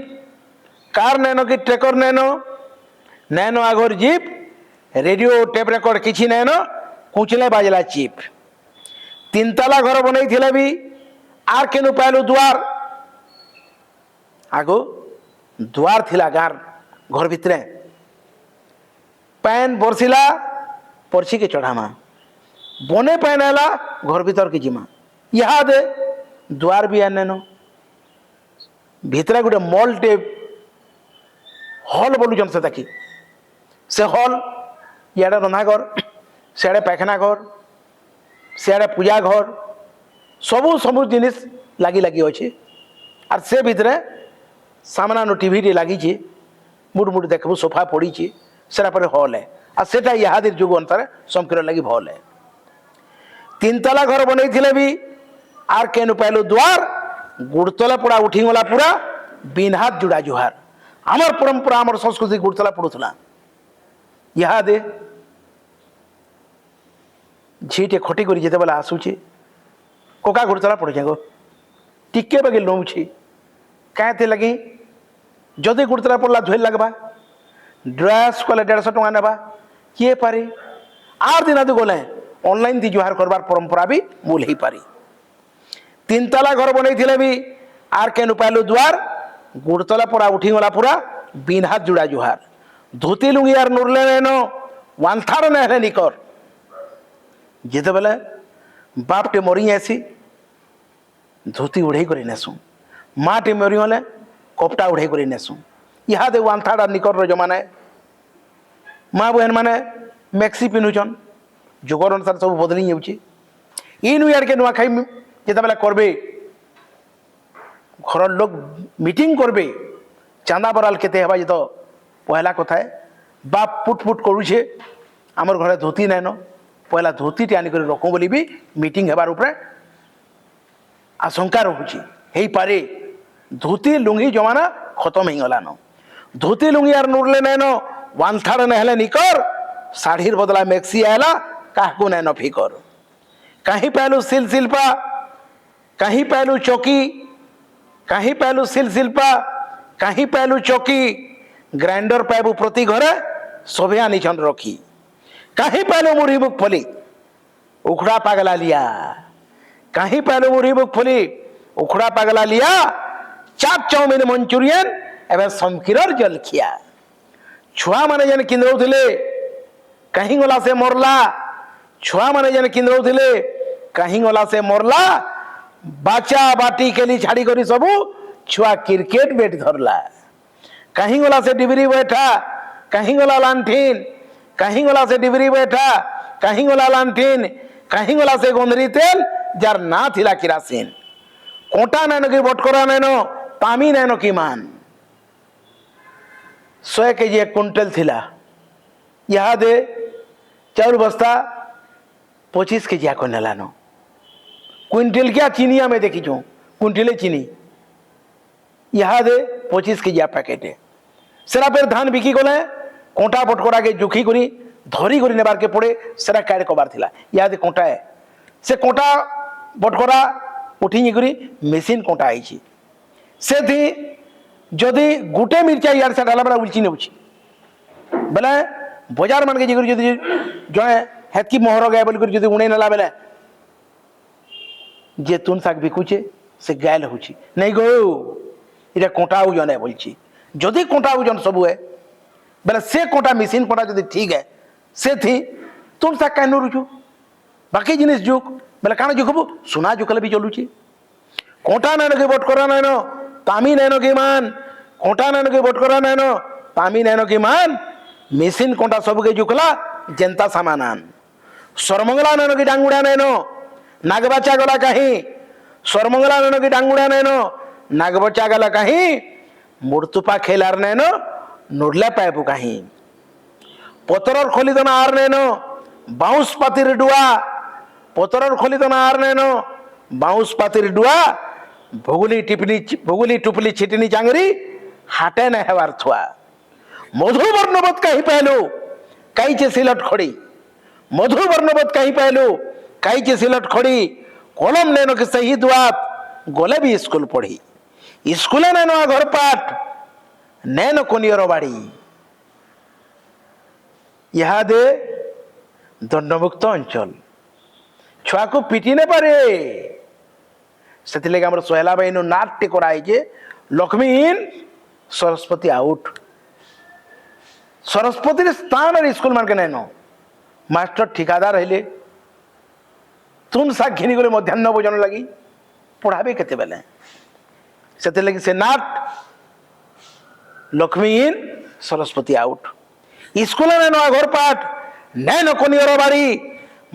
कार नैनो कि ट्रेकर नैनो नैनो आगोर जीप रेडियो टेप रेकर्ड किसी नैनो कुचले बाजला चिप 3 तला घर बनई थिले भी आर केनु पालू द्वार आगो द्वार थिला गार घर भितरे पैन बरसिला परछी के चढ़ामा बने पैन आला घर भीतर के जिमा यहाँ दे द्वार भी आनेनो भितरे गोटे मॉल टेप हॉल बोलुचन से ताकि से हॉल इे रंधा घर सियाड़े पैखाना घर सियाड़े पूजा घर सबू सबू जिनिस लगी लगी अच्छे और से भितरे सामना नो टीवी लगी मुड़ मुड़ देखबू सोफा पड़ी से हॉल है और सेटा इहादे जुग अनुसार समकर लगी भल है 3 तला घर बनई थिले भी आर केनु पाइलु द्वार गुड़तला पड़ा उठीगला पूरा बिन हाथ जुड़ा जुहार आमर परंपरा आमर संस्कृति गुड़तला पड़ूला इहादे झीटे खटी कर जिते बेला आसूचे कोका गुड़तला पड़े गो टिके बगे नौछी क्या लगी जदि गुड़तला पड़ला धोल लगवा ड्रेस कले 150 टका नेबा किए पारी आर दिन आदि गले ऑनलाइन दी जुहार करबार परंपरा भी मूल ही पारी 3 तला घर बनई थिले भी आर केनु पालू द्वार गुड़तला पड़ा उठीगला पूरा बिन हाथ जुड़ा जुहार धोती लुंगी यार नुरले नैनो वांथार नहले निकर जिते बेले बाप टे मरी ऐसी धोती उड़े कर नेसु माँ टे मरी गले कपटा उड़े कर नेसु इहादे वांथाड़ा निकर जमाने माँ बहन माने मैक्सी पिन्धुचन जुगर अनुसार सब बदली जाऊँगी इन यार के नुआखाई जिते बेले करबे घर लोग मीटिंग करबे चांदा बराल केते हेबा जो पहला कथा है बाप पुट पुट करुछे आमर घरे धोती नैन पहला धोती टे आनिक रखू बोली भी मीटिंग हेबार उपरे आशंका रहुची हेई पारे धोती लुंगी जमाना खत्म हो गलान धोती लुंगी यार नुरले नैन वांथाड़ नहले निकर साढ़ीर बदला मैक्सी आला काहको नैन फिकर कहीं पहलू सिल शिल्पा कहीं पहलू चौकी कहीं पहलू सिल शिल्पा कहीं पहलू चौकी ग्राइंडर पाइबू प्रति घरे सभे आनीछन रखी कहीं पहलू मुढ़ी बुक फली उखड़ा पागला लिया कहीं पहलू मुढ़ी बुक फली उखड़ा पागला लिया चाप चाउमिन मंचुरियन एवं समकीरर जलखिया छुआ माने जन किंद्रौथिले कहीं गला से मरला छुआ माने जन किंद्रौथिले कहीं गला से मरला बाचा बाटी केली छाड़ी करी सबू छुआ क्रिकेट बैट धरला कहीं गला से डिबरी बैठा कहीं गला लांठीन कहीं गला से डिबरी बैठा कहीं गला लांठीन कहीं गला से गोंदरी तेल जार ना थिला किरासिन कोटा नैनो की बटकोरा नैनो पामी नैनो की मान 100 केजी 1 कुंटल थिला यहाँ दे चाउर बस्ता 25 केजी आको नेलानो क्विंटल क्या चीनिया में देखी छू क्विंटले चीनी यहाँ दे 25 केजी पैकेट है सेरा फिर धान बिकी गले कोंटा बटकोरा के जुखी करी धरी करी नेबार के पड़े सेरा काट कबार थिला यहाँ दे कोंटा है से कोंटा बटकोरा उठी करी मेसीन कोंटा आई से थी जदि गोटे मिर्चा यार से डाला बड़ा उलची नौची बेले बजार मान के जी जड़े हेतकी मोहर गए बोल जो उड़े नेला बेले जे तुन शाक बिकुचे से गायल हो नहीं गो इटा कोटा ओजन है बोलची जदि कोटा ओजन सब है बेले से कोटा मेसीन कोटा जदि ठीक है से थी तुन शाक कहीं रुचु बाकी जिनिस जुग बोले काण जुखबू सुना जुकले भी चलुची कोटा नैन के बटकरा नैन तामी नैन के मान कोटा नैन के बटकरा नैन तामी नैन के मान मेसिन कोटा सब के जुकला जनता सामानान सरमंगला नैन की डांगुड़ा नैन नागबाचा गला कहीं सरमंगला नैन की डांगुड़ा नैन नागबचा गला कहीं मूर्तुपा खेलार नैन नुडला पाइबू कहीं पतरर खोली दना आर नैन बाउंस पातिर डुआ पतरर खोली दना आर नैन बाउंस पातिर डुआ भुगुली टुपली छिटनी चांगरी हाटे न हेवार थुआ मधु वर्णवत कहीं पहलू कई चे सिलट खड़ी मधु वर्णवत कहीं पहलू कई चे सिलट खड़ी कलम नैनो के सही दुआत गोले भी स्कूल पढ़ी स्कूल नैनो घर पाठ नैनो कोनियर बाड़ी यहाँ दे दंडमुक्त अंचल छुआ को पिटी ने पारे से सोहेला भाई नाट्य कराई लक्ष्मी इन सरस्वती आउट सरस्वती स्थान स्कूल मान के नैन मास्टर ठिकादार हेले तुम शाग घिनी गले मध्याह्न भोजन लगी पढ़ाबे केते बेले से लगी से नाट लक्ष्मी इन सरस्वती आउट स्कूल नैन घर पाठ नैन कोनियर बाड़ी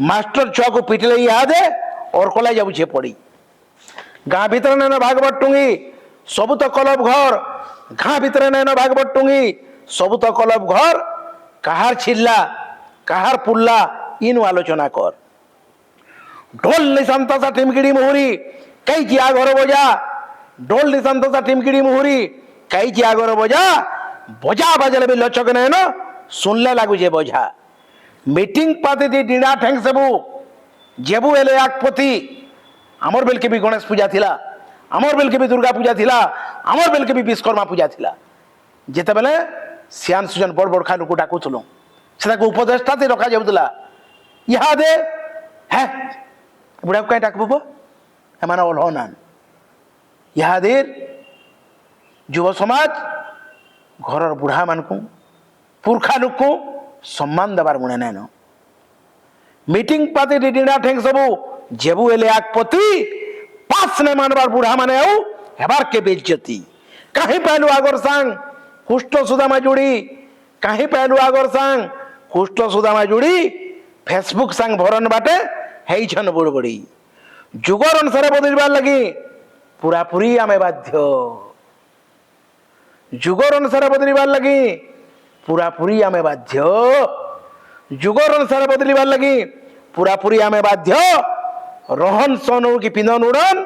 मास्टर छुआ को पिटले यादे और कला जाऊे पड़ी गाँ भीतर नैन भाग बटुंगी सबू तो क्लब घर गाँ भीतर नैन भाग बटुंगी सबू तो क्लब घर कहार छिल्ला कहार पुल्ला इन आलोचना कर ढोल निशांता सा टिमकिड़ी मुहुरी कई चिया घर बजा ढोल निशांता सा टिमकिड़ी मुहुरी कई चिया घर बजा बजा बजले भी लचक नैन सुनले लागुजे बजा मीटिंग पाती थी डीड़ा ठेंग सबू जेबू एले आग पोती आमर बेल के भी गणेश पूजा थिला आमर बेल के भी दुर्गा पूजा थिला आमर बेल के भी विश्वकर्मा पूजा थिला जेते बेले सियान सुजन बड़ बड़ खान को डाकुथुलु सेटा को उपदेष्टा थी रखा जाउतला इहा दे है बुढ़ा को कहीं डाकबो बो एमाना ओलहनान इहा दे युव समाज घरर बुढ़ा मान को पुरखा लोक को सम्मान देवार मुणे नैन मीटिंग पाती डीडा ठेंग सबू जेबू एले आगपति पास ने मानवार बुढ़ा माने आउ हेबार के बेइज्जती कहीं पहलू आगर सांग कुष्ठ सुदामा जुड़ी कहीं पहलू आगर सांग कुष्ठ सुदामा जुड़ी फेसबुक सांग भरन बाटे हेई छन बुड़बड़ी जुगर अनुसार बदलबार लगी पूरा पूरी आमे बाध्य जुगर अनुसार बदलबार लगी पूरा पूरी आमे बाध्य जुगर अनुसार बदलबार लगी पूरा पूरी आमे बाध्य रोहन सोनू की पिंधन उड़न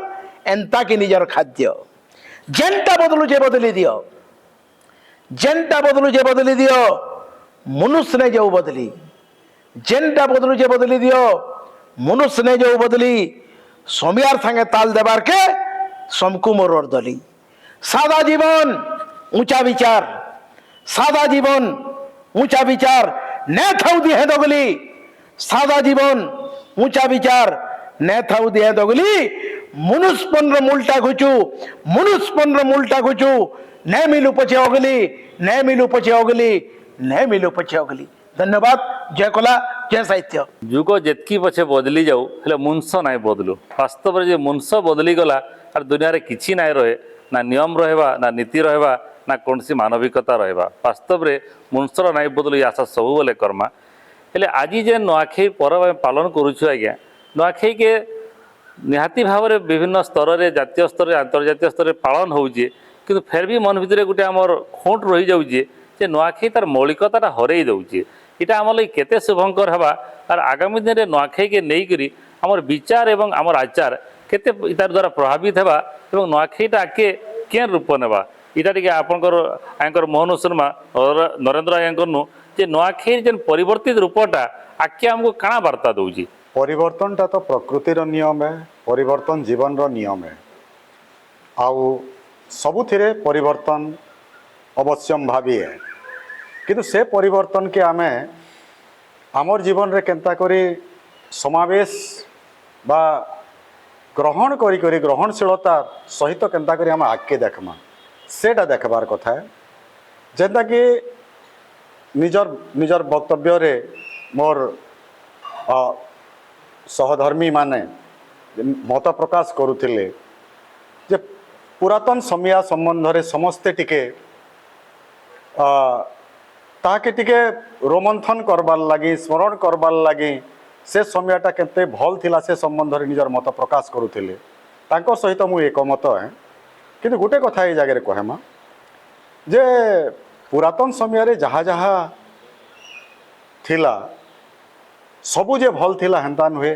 एंता की निजर खाद्य जेंटा बदलुचे बदली दियो जेंटा बदलुचे बदली दियो मनुष्य ने जो बदली जेंटा बदलुचे बदली दियो मनुष्य ने जो बदली सोमियार संगे ताल देवार के समकु मोर दली सादा जीवन ऊंचा विचार सादा जीवन ऊंचा विचार न थाउ दिहे दगली सादा जीवन ऊंचा विचार न थाउ दिहे दगली मनुष्यपन मुल्टा घुचू मनुष्यपन मुल्टा घुचू न मिलू पछे अगली न मिलू पछे अगली न मिलू पछे अगली धन्यवाद जय कला जय साहित्य
जुग जेतकी पछे बदली जाऊ हेले मुंस नाय बदलू वास्तव रे जे मुंस बदली गला आर दुनिया रे किछि नाय रहे ना नियम रहबा ना नीति रहबा ना कौनसी मानविकता रहबा वास्तव रे मुंसर नाय बदलू ई आशा सब बोले कर्मा हेले आज जे नुआखाई पर्व पालन करूछु आज्ञा नुआखाई के निहाती भाव में विभिन्न स्तर में जातीय स्तर अंतर्जातीय स्तर में पालन होउजे किंतु फेर भी मन भितर गोटे आमर खोट रही जाउजे जे नुआखाई तार मौलिकता हरई दउजे इटा आम लगी केते शुभंकर हवा और आगामी दिन में नुआखाई के नहीं करी आमर विचार एवं आमर आचार केते तार द्वारा प्रभावित हेबा एवं नुआखाईटा आके के रूप नेबा इटा टिके आपनकर आंकर मोहन शर्मा और नरेंद्र आयंकर नु जे नुआखाई जेन परिवर्तित रूपटा आके हमको काना वार्ता दउजी
परिवर्तनटा तो प्रकृतिर नियम है परिवर्तन जीवन रो नियम है आउ सबुथिरे परिवर्तन अवश्यम भावी है किंतु से परिवर्तन के आमे आमर जीवन रे केंता करी समावेश बा ग्रहण करी करी ग्रहणशीलता सहित केंता करी आम आगे देखमा सेटा देखबार कथा है जेंता कि निजर वक्तव्य रे मोर सहधर्मी माने मत प्रकाश करुथिले जे पुरातन समय संबंध समस्ते टिके ताके टिके रोमंथन करबार लगी स्मरण करबार लगी से समयटा केते भल थिला से संबंध निजर मत प्रकाश करुथिले तांको सहित मु एकमत है। किंतु गोटे कथा ये जगह कहमा जे पुरातन समय जहाँ जहाँ थिला सबु जे भल थिला हेन्ता नुहे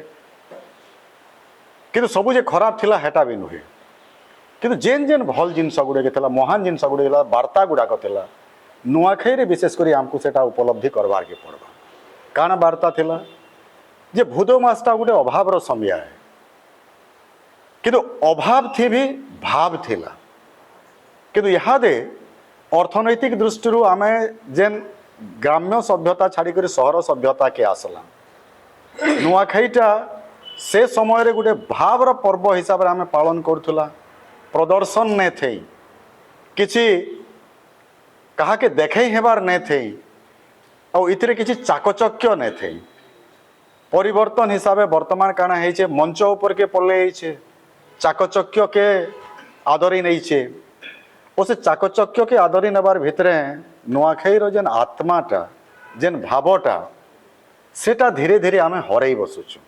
किंतु सबु जे खराब थिला हेटा भी नुहे किंतु जेन जेन भल जिनस गुड़े थिला महान जिनस गुड़े थिला वार्ता गुड़ाक थिला नुआखाई रे विशेष करी आमको सेटा उपलब्धि करबार के पड़बा काना वार्ता थिला जे भूदो मासटा गुटे अभाव समय है किंतु अभाव थी भी भाव थिला किंतु इहादे अर्थनैतिक दृष्टि आमे जेन ग्राम्य सभ्यता छाड़ी कर सहर सभ्यता के आसला नुआखाईटा से समय रे गुटे भावर पर्व हिसाब रे आमे पालन करथुला प्रदर्शन ने थे किछि कहा के देखे हेबार ने थे और इतरे किछि चाकचक्य ने थे परिवर्तन हिसाब से वर्तमान काना है मंच ऊपर के पल्ले चाकचक्य के आदरी नहीं और से चाकचक्य के आदरी नबार भितरे नुआखाई जेन आत्माटा जेन भावटा सेटा धीरे धीरे आमे हरई बसुचु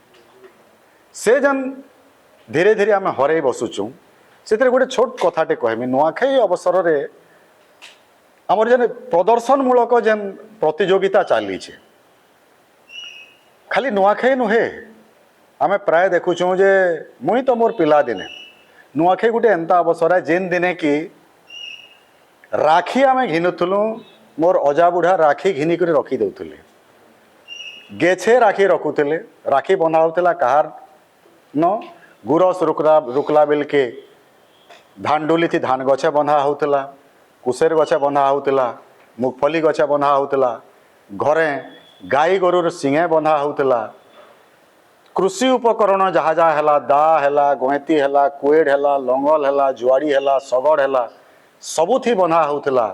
से जेन धीरे धीरे आमे हरई बसुचु से गोटे छोट कथाटे कहमी नुआखाई अवसर रे आमर जेन प्रदर्शन मूलक जेन प्रतियोगिता चली खाली नुआखाई नुहे आमे प्राय देखुचु जे मुई तो मोर पिला दिने नुआखाई गोटे एंता अवसर है जेन दिने कि राखी आमे घिनुथुलु मोर अजा बुढ़ा राखी घिनी कर रखी दउथुले गेछे राखी रखुले राखी बंधा होता कहार न गुरस रुकला बेल के धानडुली थी धान गछे बंधा होता कुसेर गछे बंधा होता मुगफली गछे बंधा होता घरे गाई गोरुर सिंगे बंधा होता कृषि उपकरण जहाँ जहाँ है दा है गैती है कुएड है लंगल है जुआड़ी है शगड़ है सबुथी बंधा होता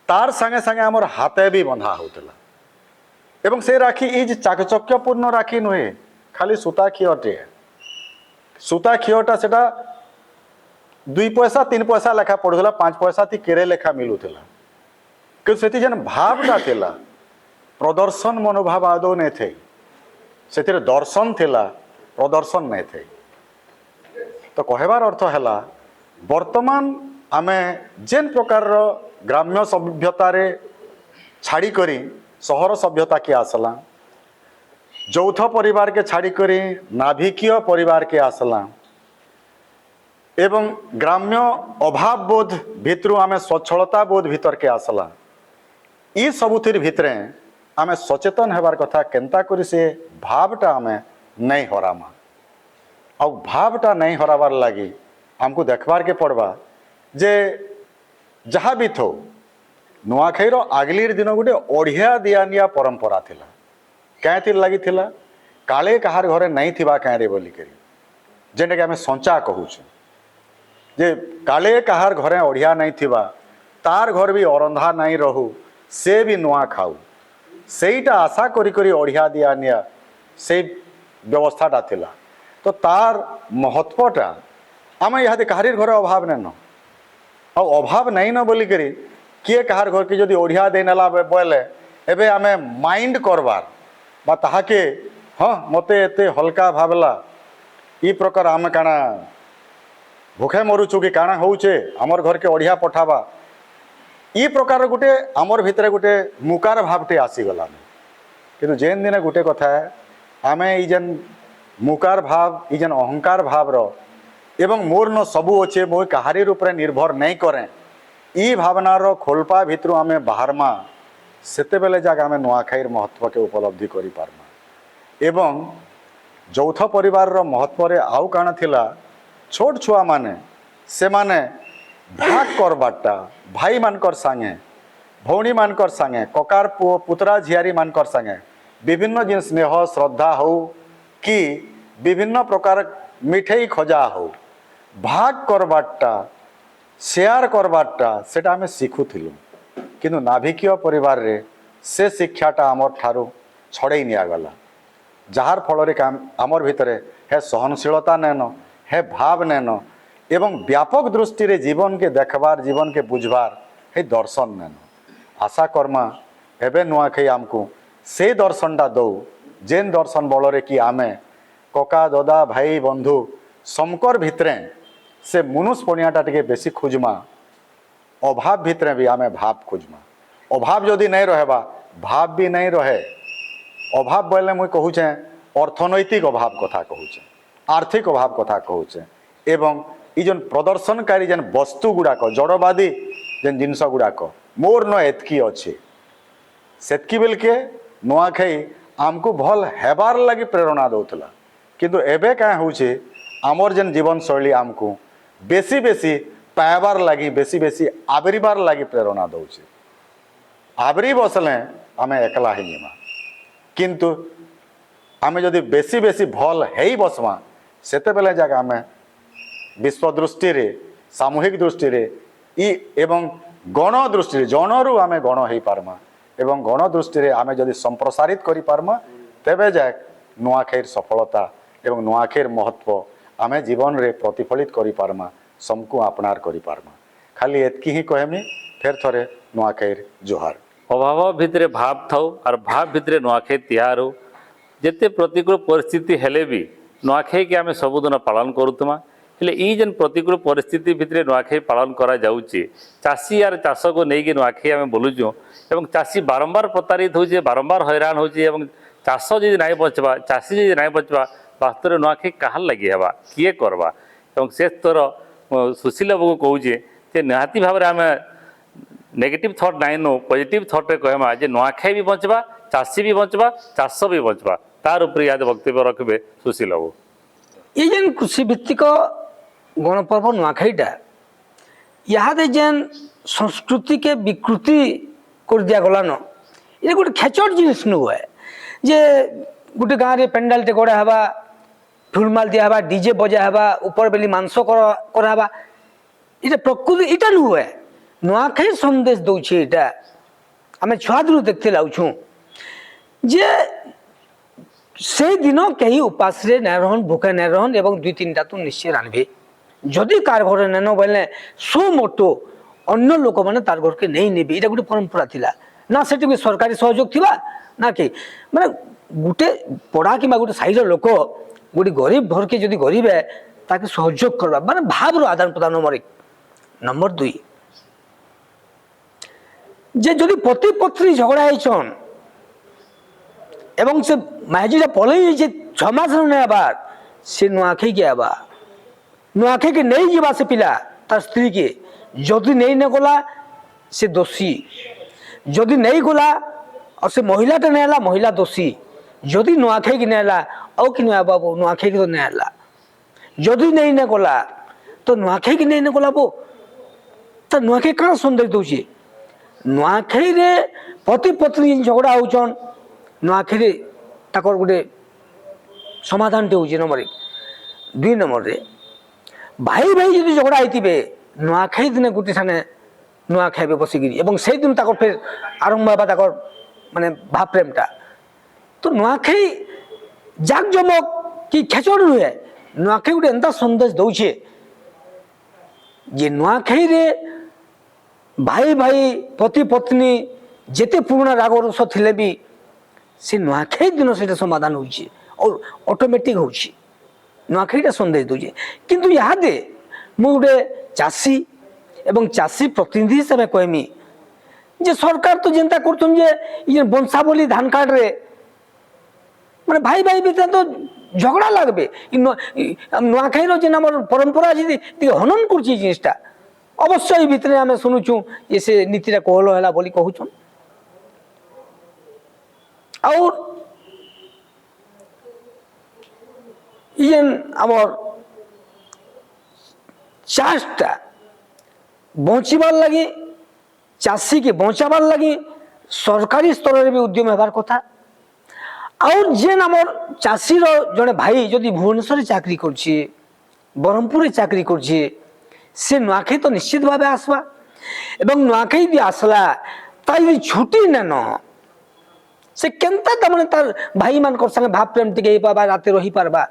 तार संगे संगे आमर हाथे भी बंधा होता एवं से राखी इज चाकचक्यपूर्ण राखी नुहे खाली सूता खियोटे सूता खियोटा सेटा 2 पैसा 3 पैसा लेखा पड़ूला 5 पैसा थी केरे लेखा मिलूला कि से जेन भावटा थिला प्रदर्शन मनोभाव आदौ नहीं थे से दर्शन थिला प्रदर्शन नहीं थे तो कहबार अर्थ है वर्तमान आमे जेन प्रकार ग्राम्य सभ्यता रे छाड़ी करी सहर सभ्यता के आसला यौथ परिवार के छाड़ी करी नाभिकीय परिवार के आसला एवं ग्राम्य अभाव बोध भितर आमे स्वच्छलता बोध भीतर के आसला ई सबुथिर भितरे आमे सचेतन हेबार कथा केंता करी से भावटा आमे नहीं हरामा और भावटा नहीं हराबार लगी हमको देखबार के पड़वा जे जहाँ भी थो नुआखाईर आगलिर दिन गोटे ओढ़िया दियानिया परंपरा थिला क्या लगी थिला काले कहार घरे नहीं थिबा क्या बोलिक जेनटा कि आमे संचा कहूँ जे काले कहार घरे ओढ़िया नहीं थिबा तार घर भी अरंधा नहीं रहू से भी नुआ खाऊ सेटा आशा करी करी ओढ़िया दियानिया से व्यवस्थाटा थिला तो तार महत्वटा आमे यहाँ कहार घरे अभाव नहीं न और अभाव नहीं न बोलिक किए कहार घर की जदि ओढ़िया दे नेला बोले एबे आमे माइंड करबार बा ताहाके हाँ मते एते हल्का भावला ई प्रकार आमे काना भूखे मरुचु कि काना होउचे आमर घर के ओढ़िया पठाबा ई प्रकार गोटे आमर भितरे गोटे मुकार भावटे आसीगला किंतु जेन दिन गोटे कथा है आमे ई जेन मुकार भाव ई जेन अहंकार भाव रो एवं मोर न सबू अच्छे मुई कहारी रूप निर्भर नहीं करें ई भावनार खोलपा भितर आमे बाहरमा सेते बेले जाके आमे नुआखाईर महत्व के उपलब्धि करि पारमा एवं यौथ परिवार रो महत्व रे आउ काना थिला छोट छुआ माने से माने भाग करबाटा भाई मानकर संगे भौणी मानकर संगे ककार पुओ पुतरा झियारी मानकर संगे विभिन्न जिन स्नेह श्रद्धा हो कि विभिन्न प्रकार मिठेई खजा हो भाग करबाटा शेयर करबाटा सेटा आमे शिखुथिलु किंतु नाभिकीय परिवार रे से शिक्षाटा आमर ठारू छड़े निया गला ଯାହାର ଫଳରେ କି ଆମର ଭିତରେ ହେ ସହନଶୀଳତା ନେନ ହେ ଭାବ ନେନ ଏବଂ ବ୍ୟାପକ ଦୃଷ୍ଟିରେ ଜୀବନକେ ଦେଖବାର ଜୀବନକେ ବୁଝବାର ହେ ଦର୍ଶନ ନେନ ଆଶା କର୍ମା ଏବେ ନୂଆଖାଇ ଆମକୁ ସେ ଦର୍ଶନଟା ଦଉ ଯେନ୍ ଦର୍ଶନ ବଳରେ କି ଆମେ କକା ଦଦା ଭାଇ ବନ୍ଧୁ ସମକର ଭିତରେ ସେ ମନୁଷ ପଣିଆଟା ଟିକେ ବେଶୀ ଖୋଜମା ଅଭାବ ଭିତରେ ବି ଆମେ ଭାବ ଖୋଜମା ଅଭାବ ଯଦି ନାଇଁ ରହେବା ଭାବ ବି ନାଇଁ ରହେ ଅଭାବ ବୋଇଲେ ମୁଇଁ କହୁଛେ ଅର୍ଥନୈତିକ ଅଭାବ କଥା କହୁଛେ ଆର୍ଥିକ ଅଭାବ କଥା କହୁଛେ ଏବଂ ଇ ଯେନ୍ ପ୍ରଦର୍ଶନକାରୀ ଯେନ୍ ବସ୍ତୁ ଗୁଡ଼ାକ ଜଡ଼ବାଦୀ ଯେନ୍ ଜିନିଷ ଗୁଡ଼ାକ ମୋର୍ ନ ଏତ୍କି ଅଛେ ସେତ୍କି ବେଲକେ ନୂଆଖାଇ ଆମକୁ ଭଲ ହେବାର ଲାଗି ପ୍ରେରଣା ଦେଉଥିଲା କିନ୍ତୁ ଏବେ କାଁ ହଉଛେ ଆମର ଯେନ୍ ଜୀବନଶୈଳୀ ଆମକୁ ବେଶୀ ବେଶୀ ପାଇବାର ଲାଗି ବେଶୀ ବେଶୀ ଆବରିବାର ଲାଗି ପ୍ରେରଣା ଦେଉଛେ ଆବରି ବସଲେ ଆମେ ଏକଲା ହେଇଯିମା କିନ୍ତୁ ଆମେ ଯଦି ବେଶୀ ବେଶୀ ଭଲ ହେଇ ବସମା ସେତେବେଳେ ଯାକ ଆମେ ବିଶ୍ୱ ଦୃଷ୍ଟିରେ ସାମୂହିକ ଦୃଷ୍ଟିରେ ଏବଂ ଗଣ ଦୃଷ୍ଟିରେ ଜଣରୁ ଆମେ ଗଣ ହେଇପାରମା ଏବଂ ଗଣ ଦୃଷ୍ଟିରେ ଆମେ ଯଦି ସମ୍ପ୍ରସାରିତ କରିପାରମା ତେବେ ଯାକ ନୂଆଖାଇର ସଫଳତା ଏବଂ ନୂଆଖାଇର ମହତ୍ଵ ଆମେ ଜୀବନରେ ପ୍ରତିଫଳିତ କରିପାରମା ସମକୁ ଆପଣାର କରିପାରମା ଖାଲି ଏତକି ହିଁ କହେମି ଫେର ଥରେ ନୂଆଖାଇର ଜୁହାର
ଅଭାବ ଭିତରେ ଭାବ ଥାଉ আর ଭାବ ଭିତରେ ନୂଆଖାଇ ତିଆର ହଉ ଯେତେ ପ୍ରତିକୂଳ ପରିସ୍ଥିତି ହେଲେ ବି ନୂଆଖାଇକି ଆମେ ସବୁଦିନ ପାଳନ କରୁଥିମା ହେଲେ ଇ ଯେନ୍ ପ୍ରତିକୂଳ ପରିସ୍ଥିତି ଭିତରେ ନୂଆଖାଇ ପାଳନ କରାଯାଉଛି ଚାଷୀ ଆର ଚାଷକୁ ନେଇକି ନୂଆଖାଇ ଆମେ ବୋଲୁଛୁ ଏବଂ ଚାଷୀ ବାରମ୍ବାର ପ୍ରତାରିତ ହେଉଛି ବାରମ୍ବାର ହଇରାଣ ହେଉଛି ଏବଂ ଚାଷ ଯଦି ନାଇଁ ବଞ୍ଚବା ଚାଷୀ ଯଦି ନାଇଁ ବଞ୍ଚବା ବାସ୍ତବରେ ନୂଆଖାଇ କାହାର ଲାଗି ହେବା କିଏ କରବା ଏବଂ ସେ ସ୍ତର ସୁଶୀଲ ବାବୁଙ୍କୁ କହୁଛେ ଯେ ନିହାତି ଭାବରେ ଆମେ ନେଗେଟିଭ থট ନାଇଁ নো ପଜିଟିଭ থটରେ କହିମା ଯେ ନୂଆଖାଇ ବି ବଞ୍ଚବା ଚାଷୀ ବି ବଞ୍ଚବା ଚାଷ ବି ବଞ୍ଚବା ତାର ଉପରେ ଇହାଦେ ବକ୍ତବ୍ୟ ରଖିବେ ସୁଶୀଲ ବାବୁ
ये जेन कृषि भित्तिक गणपर्व नुआखाईटा इहादे जेन संस्कृति के विकृति कर दिया गलान ये गोटे खेचड़ जिनिस नुहे जे गोटे गाँव में पेंडाल टे गड़ा हवा फुलमाल दिया हवा डीजे बजा हवा ऊपर बेली मांस करावा ये प्रकृति इटा नुहे नुआखाई संदेश दौचे इटा आम छुआ दिलू देखते लाउछू जे से दिन कहीं उपास नहीं रहन भूखे नहीं रहन एवं दुई तीन टा तो निश्चय रांधे जदि कार घर नेन बोले सो मोटो अन्य लोक मैंने तार घर के नहीं नेबे ये गोटे परंपरा थिला ना से सरकारी सहयोग थिबा ना कि माने गोटे पड़ा कि गोटे साइर लोक गोटे गरीब घर के जदि गरीब है ताके सहयोग करवा माने भाव आदान प्रदान नंबर 2 जे जदि पति पत्नी झगड़ा होइछन एवं से माइजीटा पलई जे 6 मास नहीं आबार से नुआखाई के आबा नुआखाई के नहीं जीवा से पिला तार स्त्री के जदि नहीं न गला से दोषी जदि नहीं गला और से महिलाटा नहीं आला महिला दोषी जदि नुआखाई के नहीं आला औ कि नहीं आबा वो नुआखाई के तो नहीं आला जदि नहीं न गला तो नुआखाई के नहीं न गला वो तो नुआखाई कहाँ संदेश दौची नुआखाई रे पति पत्नी झगड़ा होचन नुआखाई ताकर गोटे समाधान टे होची नंबर 1 2 नंबर रे भाई भाई जदि झगड़ा होइतिबे नुआखाई दिन गोटे ठाने नुआ खाइबे बसिकी एवं से दिन ताकर फिर आरंभ हेबा ताकर माने भाव प्रेमटा तो नुआखाई जाक जमक कि खेचड़ रुहे नुआखाई गोटे एंता संदेश दौछे जे नुआखाई रे भाई भाई पति पत्नी जेते पुराना राग रोष थिले भी से नुआखाई दिन से समाधान होची और ऑटोमेटिक होची नुआखाईटा संदेश दौचे किंतु यादे मु गोटे चाषी एवं चाषी प्रतिनिधि हिसाब से कहमी जे सरकार तो चिंता करछन जे ये वंशावली धान कार्ड रे माने भाई भाई भीतर तो झगड़ा लागबे नुआखाई रो जे हमर परंपरा जे हनन करछि जिनिसटा अवश्य ई भीतर हमें सुनुछु ये से नीतिरा कहलो हला बोली कहउछन और ये आमर चाषटा बचार लगी चाषी के बचाबार लगी सरकारी स्तर में भी उद्यम होबार कथा और जेन आमर चाषीर जड़े भाई जदि भुवनेश्वर चाकरी करछी ब्रह्मपुर चाकरी करछी से नुआखाई तो निश्चित भाव आसवा एवं नुआखाई भी आसला ताई छुट्टी नेन से केनता तमने तार भाई मान संगे भाव प्रेम टिके पाबा राते रही पारबा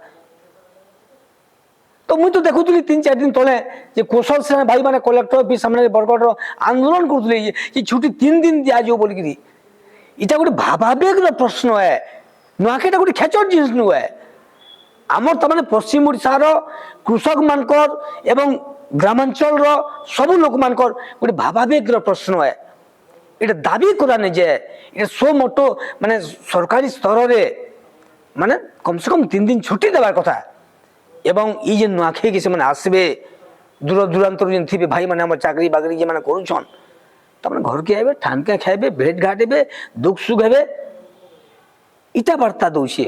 तो मुझे तो देखुली 3-4 दिन तले जे कौशल सेना भाई माने कलेक्टर ऑफिस सामने बरगड़ आंदोलन करुले ये छुट्टी 3 दिन दिया जो बोल करी इटा गोटे भावावेग प्रश्न है नुआखाईटा गोटे खेचर जिनिस नुहे आमर तमाने पश्चिम ओडिशार कृषक मानकर एवं ग्रामांचल सब लोक मानकर गोटे भावावेग प्रश्न है এটা দাবি করা নাই যে এটা সো মোটো মানে সরকারি স্তরে মানে কমসে কম 3 দিন ছুটি দেওয়ার কথা এবং এই যে নোয়াখাই কি মানে আসবে দূর দূরান্তর যেন থিবে ভাই মানে আমার চাকরি বাকরি যে মানে করুছন তারপরে ঘরকে আইবে ঠানকা খাইবে ভেট ঘাটিবে দুঃখ সুখ হবে ইটা বার্তা দউছে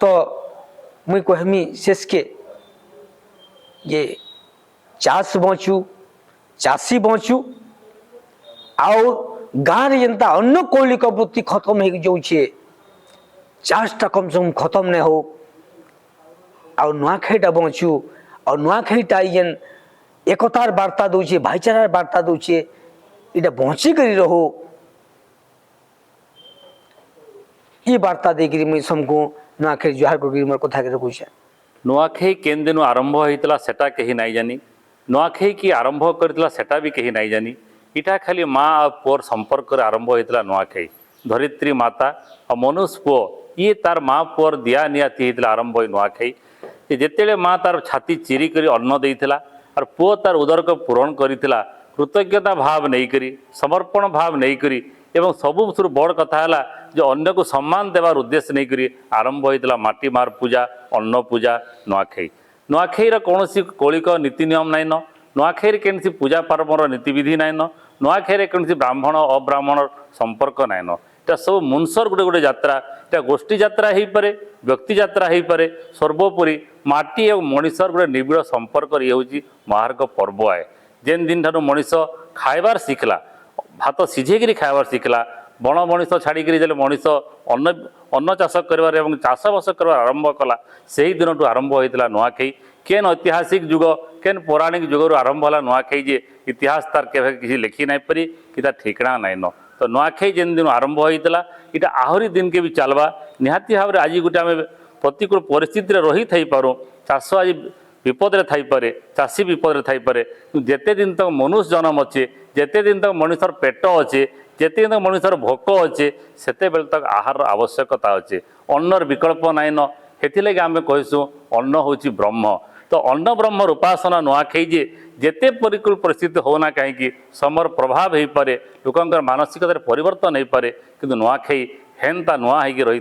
তো মুই কহমি শেষকে যে চাষ বঁচু চাষী বঁচু आउ गाँव जनता अन्य कौलिक वृत्ति खत्म हो जाऊे चाषटा कम से कम खत्म नहीं हो आउ नुआखाईटा बचू और नुआखाईटा जेन एकतार वार्ता दौचे भाईचारार वार्ता दौचे इटा बची कर रहो ये वार्ता देकर मुझे सबको नुआखाई जुहार कर मोर कथा के रखुचे
नुआखाई केन दिन आरंभ होता सेटा कहीं नहीं जानी नुआखाई की आरंभ करता सेटा भी कहीं नहीं जानी इटा खाली माँ और पुअर संपर्क आरंभ होता नुआखाई धरित्री माता और मनुष्य पुओ ये तार माँ पुअर दिया नियाती होता आरंभ हो नुआखाई जिते माँ तार छाती चिरी कर अन्न देता और पुओ तार उदर को पूरण करता कृतज्ञता भाव नहीं करी समर्पण भाव नहीं करी एवं सबु बड़ कथा है जो अन्य को सम्मान देवार उद्देश्य नहीं करी आरंभ होता माटी मार पूजा अन्न पूजा नुआखाई नुआखाईर कौन कौलिक नीति नियम नाइन नुआखाई कौन पूजा पार्बण नीतिविधि नाइन नुआखाई कौन ब्राह्मण अब्राह्मण संपर्क नाइन इटा सब मुनसर गोटे गोटे यात्रा इटा गोष्ठी यात्रा हो पारे व्यक्ति यात्रा हो पारे सर्वोपरि माटी और मनीषर गोटे निबिड़ संपर्क ये हूँ महार्घ पर्व आए जेन दिन ठार मनीष खाइबार शिखला भात सिझेक खाइबार शिखला बण मनीष छाड़ी मनीष अन्न अन्न चाष कर चाषबास कर आरंभ कला से ही दिन आरंभ होता नुआखाई केन ऐतिहासिक जुग केन पौराणिक जुगर आरंभ है नुआखाई जे इतिहास तार के किसी लिखी नहीं पारी कि ठिकणा नाइन तो नुआखाई जेन दिन आरंभ होता इटा आहरी दिन के भी चलवा निहाती भाव आज गोटे आम प्रतिकूल परिस्थिति रही थी पारूँ चाष आज विपद रे थाई पारे चाषी विपद रे थाई पारे जेते दिन तक मनुष्य जन्म अच्छे जेते दिन तक मनुष्यर पेट अच्छे जेते दिन तक मनुष्यर भोक अच्छे सेते बेल तक आहार आवश्यकता अच्छे अन्नर विकल्प नाइन हेथिलागि आमे कहिसु अन्न होची ब्रह्म तो अन्न ब्रह्म उपासना नुआखाई जे जेते परिकूल परिस्थिति होना कहीं समर प्रभाव हो पारे लोकंकर मानसिकतार परिवर्तन हो पारे किंतु नुआखाई हेन्ता नुआ होगी रही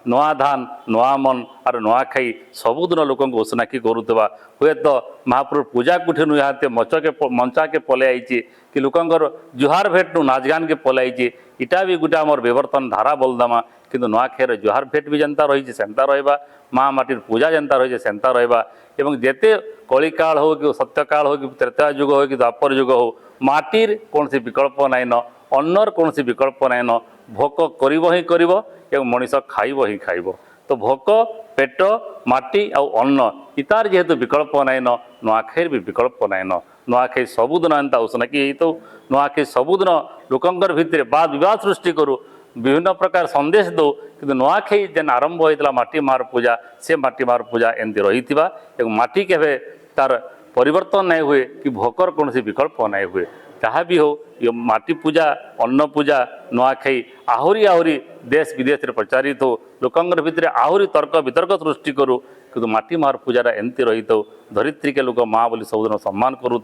नुआ धान नुआ मन और नुआखाई सबुदिन लोक ओसनाखी करुवा हुए तो महाप्रभु पूजा कुठी नुहाते मंचा के पलै आई कि लोकंकर जुहार भेट नु नाचगान के पलै इटा भी गोटे आमर विवर्तन धारा बोलदमा किंतु नुआखाईर जुहार भेट भी जनता रही सेन्ता रहा माँ माटीर पूजा जनता रही सेन्ता रहा एवं जेते कलिकाल हो कि सत्यकाल हो कि त्रेता युग हो कि द्वापर युग हो माटीर कौन विकल्प नाइन अन्नर कौन विकल्प नाइन भोक कर मनीष खाइब ही खाइब तो भोक पेट माटी आउ अन्न इतार जेहेतु विकल्प नाइन नुआखाईर भी विकल्प नाइन नुआखाई सबुदिन एंता उसनाकी तो नुआखाई सबुदिन लोकंकर भितर वाद विवाद सृष्टि करूँ विभिन्न प्रकार संदेश दो कि नुआखाई जेन आरंभ होता माटी मार पूजा से माटी मार पूजा एमती रही माटी के तार परिवर्तन नहीं हुए कि भोकर कौन विकल्प नहीं हुए जहाँ भी हो ये माटी पूजा अन्न पूजा नुआखाई आहरी आहरी देश विदेश में प्रचारित हो लोकंर भितर आहरी तर्क वितर्क सृष्टि करूँ कि माटी मार पूजा एमती रही था धरित्री के लोक माँ बोली सबुदिन सम्मान करूँ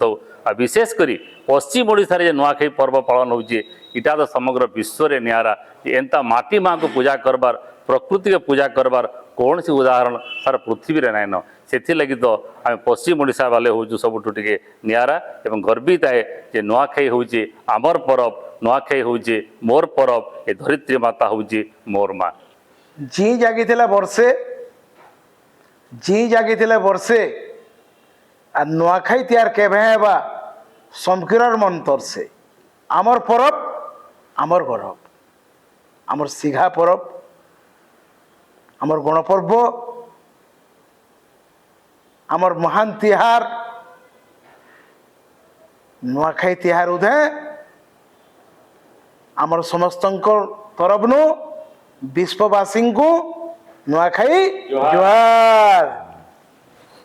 आ विशेषकर पश्चिम ओडिशा रे नुआखाई पर्व पालन होचे इटा तो समग्र विश्व रे नियारा एंता माटी माँ को पूजा करबार प्रकृति के पूजा करबार कौन सी उदाहरण सारा पृथ्वी रे नाइन से लगी तो आम पश्चिम ओडिशा वाले हूँ सबुठू टे नियारा एवं गर्वित है जे नुआखाई हूँ आमर परब नुआखाई हूँ मोर परब ए धरित्री माता हूँ मोर माँ
जी जागी जागी वर्षे आ नुआखाई त्यार केभे हेबा समकिरर मंतर से आमर परब आमर गौरव आमर सिघा परब आमर गणपर्व आमर महान तिहार नुआखाई तिहार उधे आमर समस्त तरफ विश्ववासी को नुआखाई जुहार।